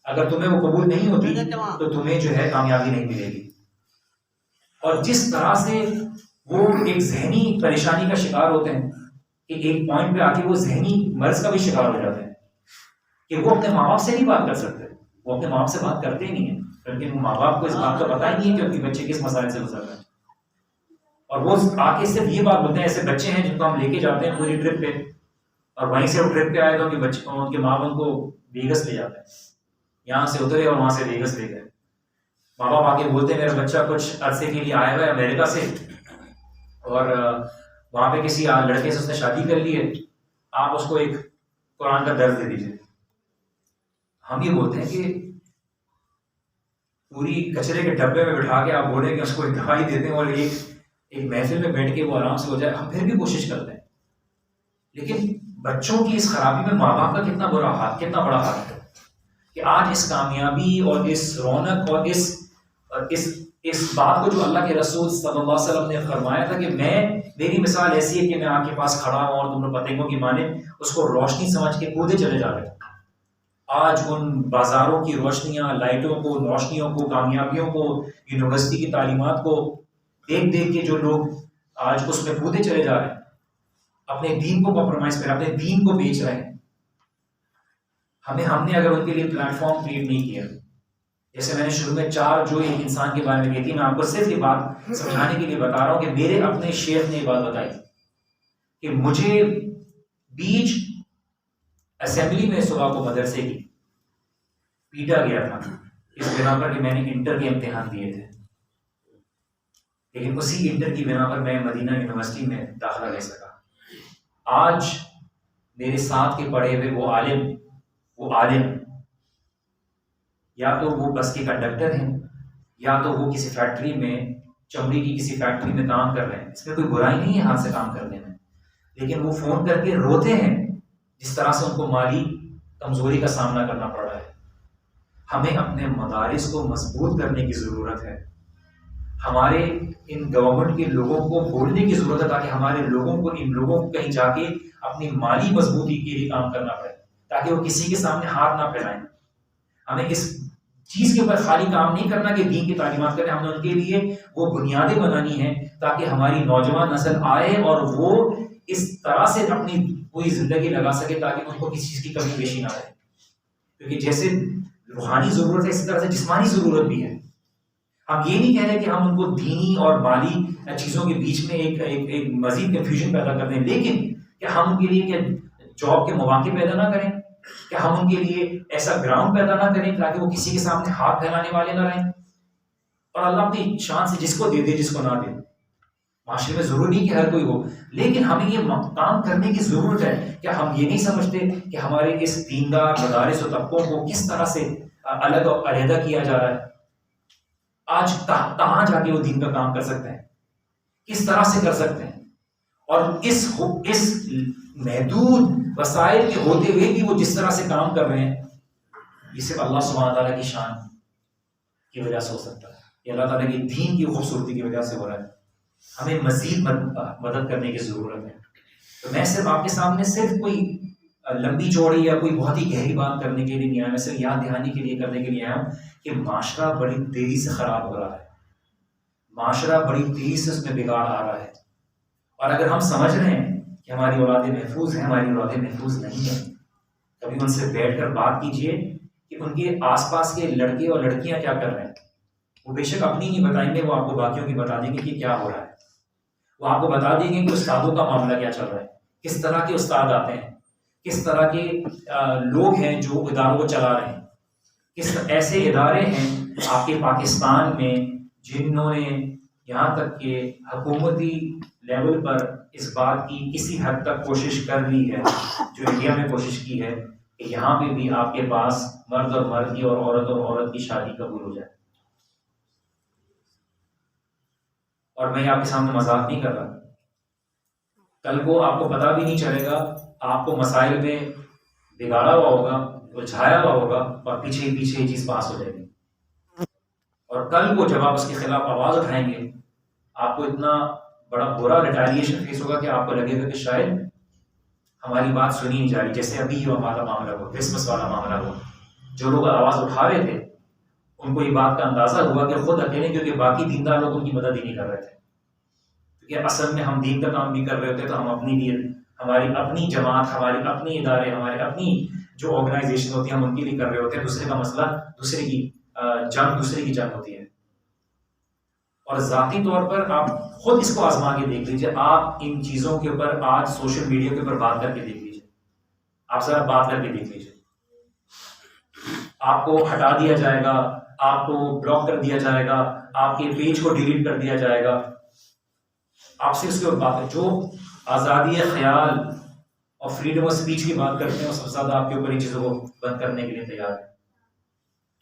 اگر تمہیں وہ قبول نہیں ہوتی تو تمہیں جو ہے کامیابی نہیں ملے گی. اور جس طرح سے وہ ایک ذہنی پریشانی کا شکار ہوتے ہیں کہ ایک پوائنٹ پہ آ کے وہ ذہنی مرض کا بھی شکار ہو جاتے ہیں کہ وہ اپنے ماں باپ سے نہیں بات کر سکتے، وہ اپنے ماں باپ سے بات کرتے ہی نہیں ہیں، کیونکہ ماں باپ کو اس بات کا پتہ ہی نہیں ہے کہ ان کے بچے کس مسائل سے گزر رہے ہیں. اور وہ آ کے صرف یہ بات بولتے ہیں. ایسے بچے ہیں جن کو ہم لے کے جاتے ہیں پوری ٹرپ پہ، اور وہیں سے وہ ٹرپ پہ آئے تو ان کے ماں باپ کو ویگس لے جاتے ہیں. یہاں سے اترے اور وہاں سے ویگس لے گئے. ماں باپ آ کے بولتے ہیں میرا بچہ کچھ عرصے کے لیے آیا ہوا ہے امریکہ سے، اور وہاں پہ کسی لڑکے سے اس نے شادی کر لی ہے، آپ اس کو ایک قرآن کا درس دے دیجیے. ہم یہ بولتے ہیں کہ پوری کچرے کے ڈبے میں بٹھا کے آپ بولیں کہ اس کو ایک دوائی دیتے ہیں اور ایک محفل میں بیٹھ کے وہ آرام سے ہو جائے. ہم پھر بھی کوشش کرتے ہیں، لیکن بچوں کی اس خرابی میں ماں باپ کا کتنا بڑا ہاتھ ہے کہ آج اس کامیابی اور اس رونق اور اس بات کو جو اللہ کے رسول صلی اللہ علیہ وسلم نے فرمایا تھا کہ میری مثال ایسی ہے کہ میں آپ کے پاس کھڑا ہوں اور تم لوگ پتنگوں کی مانے اس کو روشنی سمجھ کے کودے چلے جا رہے ہیں. آج ان بازاروں کی روشنیاں، لائٹوں کو، روشنیوں کو، کامیابیوں کو، یونیورسٹی کی تعلیمات کو دیکھ کے جو لوگ آج اس میں کودے چلے جا رہے ہیں. اپنے دین کو کمپرومائز کر رہے ہیں، اپنے دین کو بیچ رہے ہیں. ہم نے اگر ان کے لیے پلیٹ فارم کریٹ نہیں کیا، جیسے میں نے شروع میں 4 جو ایک انسان کے بارے میں کہی تھی، میں آپ کو صرف یہ بات سمجھانے کے لیے بتا رہا ہوں کہ میرے اپنے شیخ نے یہ بات بتائی کہ مجھے بیچ اسمبلی میں صبح کو مدرسے کی پیٹا گیا تھا اس بنا پر کہ میں نے انٹر کے امتحان دیے تھے، لیکن اسی انٹر کی بنا پر میں مدینہ یونیورسٹی میں داخلہ لے سکا. آج میرے ساتھ کے پڑھے ہوئے وہ عالم یا تو وہ بس کے کنڈکٹر ہیں یا تو وہ کسی فیکٹری میں، چمڑی کی کسی فیکٹری میں کام کر رہے ہیں. اس میں کوئی برائی نہیں ہے ہاتھ سے کام کرنے میں، لیکن وہ فون کر کے روتے ہیں جس طرح سے ان کو مالی کمزوری کا سامنا کرنا پڑ رہا ہے. ہمیں اپنے مدارس کو مضبوط کرنے کی ضرورت ہے. ہمارے ان گورنمنٹ کے لوگوں کو بولنے کی ضرورت ہے تاکہ ہمارے لوگوں کو، ان لوگوں کو کہیں جا کے اپنی مالی مضبوطی کے لیے کام کرنا پڑے تاکہ وہ کسی کے سامنے ہاتھ نہ پھیلائیں. ہمیں اس چیز کے اوپر خالی کام نہیں کرنا کہ دین کی تعلیمات کریں، ہم نے ان کے لیے وہ بنیادیں بنانی ہیں تاکہ ہماری نوجوان نسل آئے اور وہ اس طرح سے اپنی پوری زندگی لگا سکے تاکہ ان کو کسی چیز کی کمی بیشی نہ رہے. کیونکہ جیسے روحانی ضرورت ہے اسی طرح سے جسمانی ضرورت بھی ہے. ہم یہ نہیں کہہ رہے کہ ہم ان کو دینی اور مالی چیزوں کے بیچ میں ایک مزید کنفیوژن پیدا کر دیں، لیکن کیا ہم ان کے لیے کیا جاب کے مواقع پیدا نہ کریں؟ کیا ہم ان کے لیے ایسا گراؤنڈ پیدا نہ کریں تاکہ وہ کسی کے سامنے ہاتھ پھیلانے والے نہ رہیں؟ اور اللہ اپنی شان سے جس کو دے دے، جس کو نہ دے. معاشرے میں ضروری نہیں کہ ہر کوئی ہو، لیکن ہمیں یہ کام کرنے کی ضرورت ہے. کیا ہم یہ نہیں سمجھتے کہ ہمارے اس دیندار مدارس و طبقوں کو کس طرح سے الگ اور علیحدہ کیا جا رہا ہے؟ آج کہاں جا کے وہ دین کا کام کر سکتے ہیں؟ کس طرح سے کر سکتے ہیں؟ اور اس محدود وسائل کے ہوتے ہوئے بھی وہ جس طرح سے کام کر رہے ہیں، یہ صرف اللہ سبحانہ تعالیٰ کی شان کی وجہ سے ہو سکتا ہے. یہ اللہ تعالیٰ کی دین کی خوبصورتی کی وجہ سے ہو رہا ہے. ہمیں مزید مدد کرنے کی ضرورت ہے. تو میں صرف آپ کے سامنے صرف کوئی لمبی چوڑی یا کوئی بہت ہی گہری بات کرنے کے لیے نہیں آیا، میں صرف یاد دہانی کے لیے کرنے کے لیے آیا ہوں کہ معاشرہ بڑی تیزی سے خراب ہو رہا ہے. معاشرہ بڑی تیزی سے اس میں بگاڑ آ رہا ہے. اور اگر ہم سمجھ رہے ہیں کہ ہماری اولادیں محفوظ ہیں، ہماری اولادیں محفوظ نہیں ہیں. کبھی ان سے بیٹھ کر بات کیجئے کہ ان کے آس پاس کے لڑکے اور لڑکیاں کیا کر رہے ہیں. وہ بے شک اپنی نہیں بتائیں گے، وہ آپ کو باقیوں کی بتا دیں گے کہ کیا ہو رہا ہے. وہ آپ کو بتا دیں گے کہ استادوں کا معاملہ کیا چل رہا ہے، کس طرح کے استاد آتے ہیں، کس طرح کے لوگ ہیں جو اداروں کو چلا رہے ہیں. کس ایسے ادارے ہیں آپ کے پاکستان میں جنہوں نے یہاں تک کہ حکومتی لیول پر اس بات کی کسی حد تک کوشش کر لی ہے جو انڈیا میں کوشش کی ہے کہ یہاں پہ بھی آپ کے پاس مرد اور مرد کی اور عورت کی شادی قبول ہو جائے. اور میں آپ کے سامنے مذاق نہیں کر رہا. کل کو آپ کو پتہ بھی نہیں چلے گا، آپ کو مسائل میں بگاڑا ہوا ہوگا، الجھایا ہوا ہوگا اور پیچھے یہ چیز پاس ہو جائے گی. اور کل کو جب آپ اس کے خلاف آواز اٹھائیں گے، آپ کو اتنا بڑا برا ریٹیلیشن فیس ہوگا کہ آپ کو لگے گا کہ شاید ہماری بات سنی نہیں جا رہی. جیسے ابھی یہ ہمارا معاملہ ہوا، کرسمس والا معاملہ ہوا، جو لوگ آواز اٹھا رہے تھے ان کو یہ بات کا اندازہ ہوا کہ خود اکیلے، کیونکہ باقی دیندار لوگ ان کی مدد ہی نہیں کر رہے تھے. کیونکہ اصل میں ہم دین کا کام بھی کر رہے ہوتے تو ہم اپنی لیے، ہماری اپنی جماعت، ہمارے اپنے ادارے، ہمارے اپنی جو آرگنائزیشن ہوتی ہیں ہم ان کے لیے کر رہے ہوتے ہیں. دوسرے کا مسئلہ، دوسرے کی جنگ ہوتی ہے. اور ذاتی طور پر آپ خود اس کو آزما کے دیکھ لیجیے. آپ ان چیزوں کے اوپر آج سوشل میڈیا کے اوپر بات کر کے دیکھ لیجیے. آپ ذرا بات کر کے دیکھ لیجیے. آپ کو ہٹا دیا جائے گا، آپ کو بلاک کر دیا جائے گا، آپ کے پیج کو ڈیلیٹ کر دیا جائے گا. آپ سے اس کے اوپر بات ہے. جو آزادی خیال اور فریڈم آف اسپیچ کی بات کرتے ہیں وہ سب سے زیادہ آپ کے اوپر ان چیزوں کو بند کرنے کے لیے تیار ہے.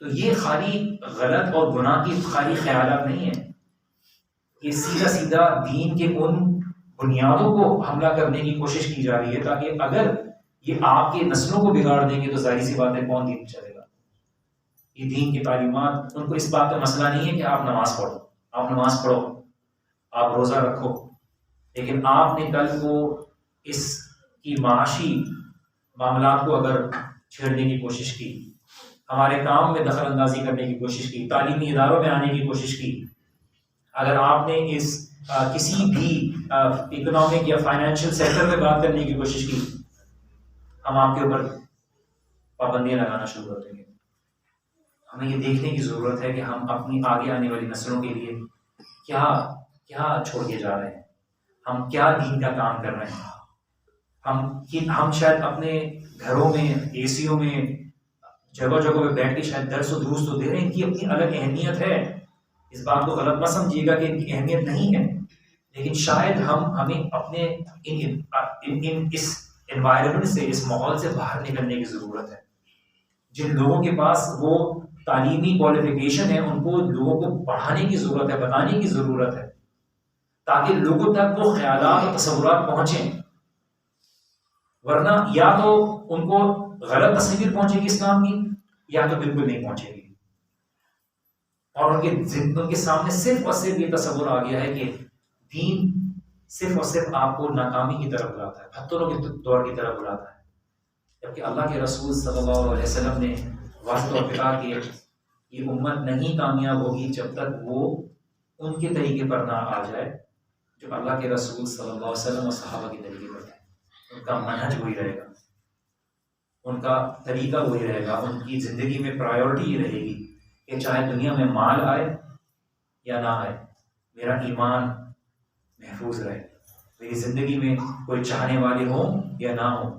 تو یہ خالی غلط اور گناہ کی خالی خیالات نہیں ہیں، یہ سیدھا دین کے ان بنیادوں کو حملہ کرنے کی کوشش کی جا رہی ہے تاکہ اگر یہ آپ کے نسلوں کو بگاڑ دیں گے تو ظاہر سی بات ہے کون دین چلے گا. یہ دین کی تعلیمات، ان کو اس بات کا مسئلہ نہیں ہے کہ آپ نماز پڑھو، آپ روزہ رکھو، لیکن آپ نے کل کو اس کی معاشی معاملات کو اگر چھیڑنے کی کوشش کی، ہمارے کام میں دخل اندازی کرنے کی کوشش کی، تعلیمی اداروں میں آنے کی کوشش کی، اگر آپ نے اس کسی بھی اکنامک یا فائنینشیل سیکٹر میں بات کرنے کی کوشش کی، ہم آپ کے اوپر پابندیاں لگانا شروع کر دیں گے۔ ہمیں یہ دیکھنے کی ضرورت ہے کہ ہم اپنی آگے آنے والی نسلوں کے لیے کیا چھوڑ کے جا رہے ہیں، ہم کیا دین کا کام کر رہے ہیں۔ ہم شاید اپنے گھروں میں اے سیوں میں جگہ جگہ پہ بیٹھ کے شاید درس و دروس تو دے رہے ہیں، ان کی اپنی الگ اہمیت ہے، اس بات کو غلط نہ سمجھیے گا کہ ان کی اہمیت نہیں ہے، لیکن شاید ہمیں اپنے اس انوائرمنٹ سے، اس ماحول سے باہر نکلنے کی ضرورت ہے۔ جن لوگوں کے پاس وہ تعلیمی کوالیفیکیشن ہے، ان کو لوگوں کو پڑھانے کی ضرورت ہے، بتانے کی ضرورت ہے، تاکہ لوگوں تک وہ خیالات اور تصورات پہنچیں، ورنہ یا تو ان کو غلط تصویر پہنچے گی اسلام کی، یا تو بالکل نہیں پہنچے گی، اور ان کے سامنے صرف اور صرف یہ تصور آ گیا ہے کہ دین صرف اور صرف آپ کو ناکامی کی طرف بلاتا ہے، پتھروں کے دور کی طرف بلاتا ہے، جبکہ اللہ کے رسول صلی اللہ علیہ وسلم نے واضح طور پہ کہا کہ یہ امت نہیں کامیاب ہوگی جب تک وہ ان کے طریقے پر نہ آ جائے جو اللہ کے رسول صلی اللہ علیہ وسلم اور صحابہ کے طریقے پر ہے۔ ان کا منہج وہی رہے گا، ان کا طریقہ وہی رہے گا، ان کی زندگی میں پرائیورٹی یہ رہے گی کہ چاہے دنیا میں مال آئے یا نہ آئے، میرا ایمان محفوظ رہے، میری زندگی میں کوئی چاہنے والے ہوں یا نہ ہوں،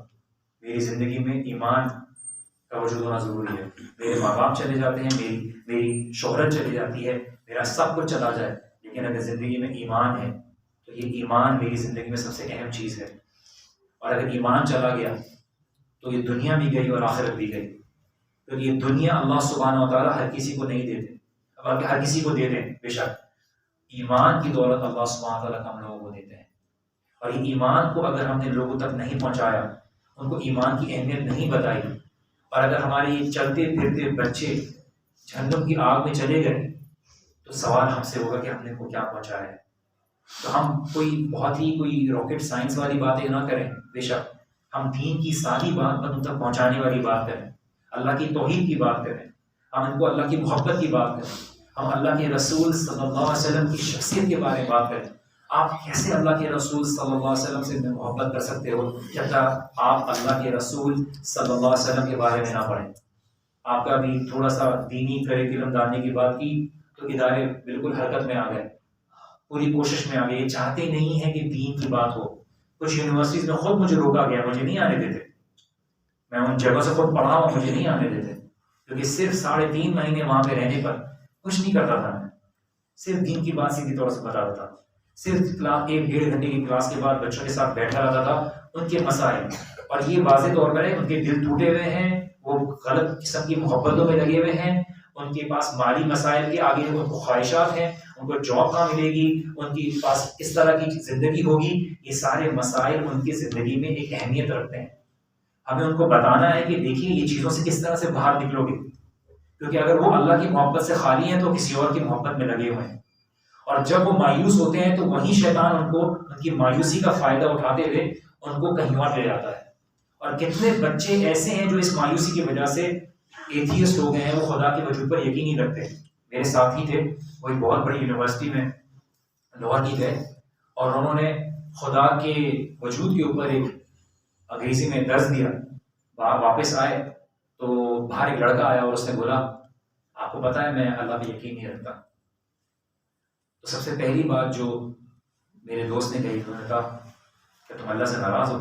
میری زندگی میں ایمان کا وجود ہونا ضروری ہے۔ میرے ماں باپ چلے جاتے ہیں، میری شہرت چلی جاتی ہے، میرا سب کچھ چلا جائے، لیکن اگر زندگی میں ایمان ہے تو یہ ایمان میری زندگی میں سب سے اہم چیز ہے، اور اگر ایمان چلا گیا تو یہ دنیا بھی گئی اور آخرت بھی گئی، کیونکہ یہ دنیا اللہ سبحانہ و تعالیٰ ہر کسی کو نہیں دیتے، بلکہ ہر کسی کو دے دیں بے شک، ایمان کی دولت اللہ سبحانہ و تعالیٰ ہم لوگوں کو دیتے ہیں، اور یہ ایمان کو اگر ہم نے لوگوں تک نہیں پہنچایا، ان کو ایمان کی اہمیت نہیں بتائی، اور اگر ہمارے یہ چلتے پھرتے بچے جہنم کی آگ میں چلے گئے تو سوال ہم سے ہوگا کہ ہم نے ان کو کیا پہنچایا ہے۔ تو ہم بہت ہی کوئی راکٹ سائنس والی باتیں نہ کریں، بے شک ہم دین کی ساری بات ان تک پہنچانے والی بات کریں، اللہ کی توحید کی بات کریں، ہم ان کو اللہ کی محبت کی بات کریں، ہم اللہ کے رسول صلی اللہ علیہ وسلم کی شخصیت کے بارے میں بات کریں۔ آپ کیسے اللہ کے رسول صلی اللہ علیہ وسلم سے محبت کر سکتے ہو جب تک آپ اللہ کے رسول صلی اللہ علیہ وسلم کے بارے میں نہ پڑھیں؟ آپ کا بھی تھوڑا سا دینی کریکولم ڈالنے کی بات کی تو ادارے بالکل حرکت میں آ گئے، پوری کوشش میں آ گئے، یہ چاہتے نہیں ہیں کہ دین کی بات ہو۔ کچھ یونیورسٹیز میں خود مجھے روکا گیا، مجھے نہیں آنے دیتے، میں ان جگہوں سے خود پڑھا ہوں، مجھے نہیں آنے دیتے، کیونکہ صرف 3.5 مہینے وہاں پہ رہنے پر کچھ نہیں کرتا تھا، میں صرف دین کی بات سیدھی طور سے بتاتا تھا، صرف 1-1.5 گھنٹے کی کلاس کے بعد بچوں کے ساتھ بیٹھا رہتا تھا، ان کے مسائل، اور یہ واضح طور پر ہے ان کے دل ٹوٹے ہوئے ہیں، وہ غلط قسم کی محبتوں میں لگے ہوئے ہیں، ان کے پاس مالی مسائل کے آگے ان کو خواہشات ہیں، ان کو جاب کہاں ملے گی، ان کے پاس کس طرح کی زندگی ہوگی، یہ سارے مسائل ان کی زندگی میں ایک اہمیت رکھتے ہیں۔ ہمیں ان کو بتانا ہے کہ دیکھیے یہ چیزوں سے کس طرح سے باہر نکلو گے، کیونکہ اگر وہ اللہ کی محبت سے خالی ہیں تو کسی اور کی محبت میں لگے ہوئے ہیں، اور جب وہ مایوس ہوتے ہیں تو وہی شیطان ان کی مایوسی کا فائدہ اٹھاتے ہوئے ان کو کہیں اور لے جاتا ہے۔ اور کتنے بچے ایسے ہیں جو اس مایوسی کی وجہ سے ایتھیسٹ ہو گئے ہیں، وہ خدا کے وجود پر یقین نہیں رکھتے۔ میرے ساتھی تھے، وہ ایک بہت بڑی یونیورسٹی میں لاہور کی گئے، اور انہوں نے خدا کے وجود کے اوپر ایک انگریزی میں درس دیا، واپس آئے تو باہر ایک لڑکا آیا اور اس نے بولا آپ کو پتہ ہے میں اللہ پہ یقین نہیں رکھتا۔ تو سب سے پہلی بات جو میرے دوست نے کہی، انہوں نے کہا کہ تم اللہ سے ناراض ہو،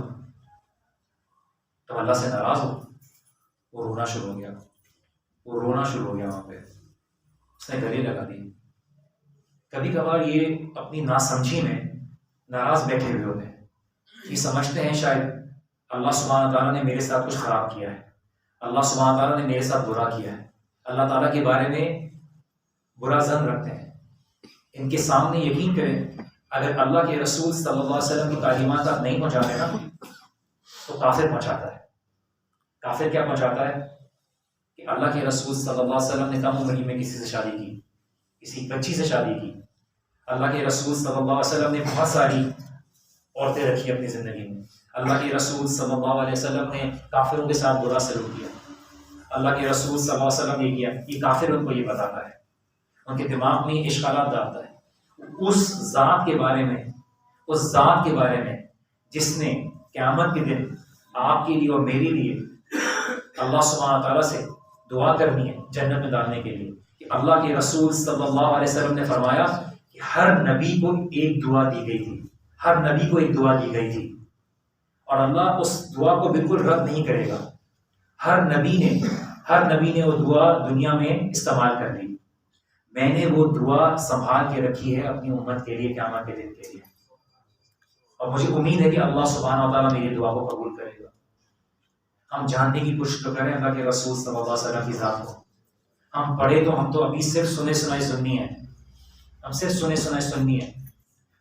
تم اللہ سے ناراض ہو۔ وہ رونا شروع ہو گیا، وہاں پہ اس نے گلے لگا دی۔ کبھی کبھار یہ اپنی ناسمجھی میں ناراض بیٹھے ہوئے ہوتے ہیں، یہ سمجھتے ہیں شاید اللہ سبحانہ تعالیٰ نے میرے ساتھ کچھ خراب کیا ہے، اللہ سبحانہ تعالیٰ نے میرے ساتھ برا کیا ہے، اللہ تعالیٰ کے بارے میں برا ظن رکھتے ہیں۔ ان کے سامنے یقین کریں، اگر اللہ کے رسول صلی اللہ علیہ وسلم کی تعلیمات آپ نہیں پہنچاتے نا تو کافر پہنچاتا ہے۔ کافر کیا پہنچاتا ہے کہ اللہ کے رسول صلی اللہ علیہ وسلم نے کم عمری میں کسی سے شادی کی، کسی بچی سے شادی کی۔ اللہ کے رسول صلی اللہ علیہ وسلم نے بہت ساری عورتیں رکھی اپنی زندگی میں۔ اللہ کے رسول صلی اللہ علیہ وسلم نے کافروں کے ساتھ برا سلوک کیا۔ اللہ کے رسول صلی اللہ علیہ وسلم نے کیا، یہ کافر ان کو یہ بتاتا ہے، ان کے دماغ میں اشکالات ڈالتا ہے، اس ذات کے بارے میں، اس ذات کے بارے میں جس نے قیامت کے دن آپ کے لیے اور میرے لیے اللہ سبحانہ تعالیٰ سے دعا کرنی ہے جنت میں ڈالنے کے لیے، کہ اللہ کے رسول صلی اللہ علیہ وسلم نے فرمایا کہ ہر نبی کو ایک دعا دی گئی تھی، ہر نبی کو ایک دعا دی گئی تھی، اور اللہ اس دعا کو بالکل رد نہیں کرے گا۔ ہر نبی نے وہ دعا دنیا میں استعمال کر لی، میں نے وہ دعا سنبھال کے رکھی ہے اپنی امت کے لیے قیامت کے دن کے لیے، اور مجھے امید ہے کہ اللہ سبحانہ تعالیٰ میری دعا کو قبول کرے گا۔ ہم جاننے کی کوشش تو کریں اللہ کے رسول صلی اللہ علیہ وسلم کی ذات کو۔ ہم پڑھے تو ہم تو ابھی صرف سنے سنائے سننی ہے، ہم صرف سنے سنائے سننی ہے،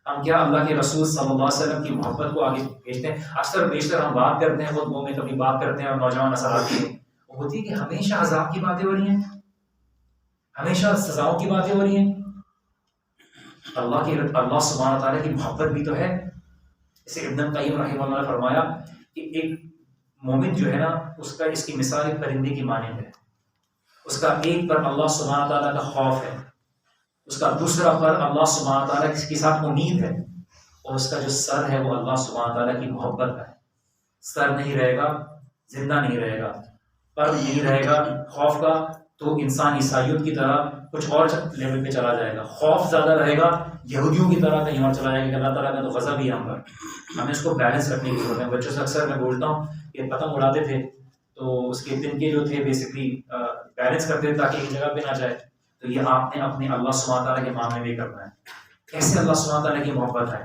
ہم کیا اللہ کے رسول صلی اللہ علیہ وسلم کی محبت کو آگے بھیجتے ہیں؟ اکثر بیشتر ہم بات کرتے ہیں خطبوں میں، کبھی بات کرتے ہیں اور نوجوان نسل آتی ہے، وہ ہوتی ہے کہ ہمیشہ عذاب کی باتیں ہو رہی ہیں، ہمیشہ سزاؤں کی باتیں ہو رہی ہیں۔ اللہ سبحانہ تعالیٰ کی محبت بھی تو ہے۔ جیسے ابن القیم رحمہ اللہ نے فرمایا کہ ایک مومن جو ہے نا، اس کی مثال ایک پرندے کی مانند ہے، اس کا ایک پر اللہ سبحانہ تعالیٰ کا خوف ہے، اس کا دوسرا پر اللہ سبحانہ تعالیٰ کے ساتھ امید ہے، اور اس کا جو سر ہے وہ اللہ سبحانہ تعالیٰ کی محبت کا ہے۔ سر نہیں رہے گا زندہ نہیں رہے گا، پر نہیں رہے گا خوف کا تو انسان عیسائیت کی طرح کچھ اور لیول پہ چلا جائے گا، خوف زیادہ رہے گا یہودیوں کی طرح کہیں اور چلا جائے گا کہ اللہ تعالیٰ کا تو غضب ہی ہے ہم پر۔ ہمیں اس کو بیلنس رکھنے کی ضرورت ہے۔ بچوں سے اکثر میں بولتا ہوں کہ پتنگ اڑاتے تھے تو اس کے دن کے جو تھے بیسکلی بیلنس کرتے تھے تاکہ ایک جگہ پہ نہ جائے، تو یہ آپ نے اپنے اللہ سبحانہ تعالیٰ کے معاملے میں کرنا ہے۔ کیسے اللہ سبحانہ تعالیٰ کی محبت ہے؟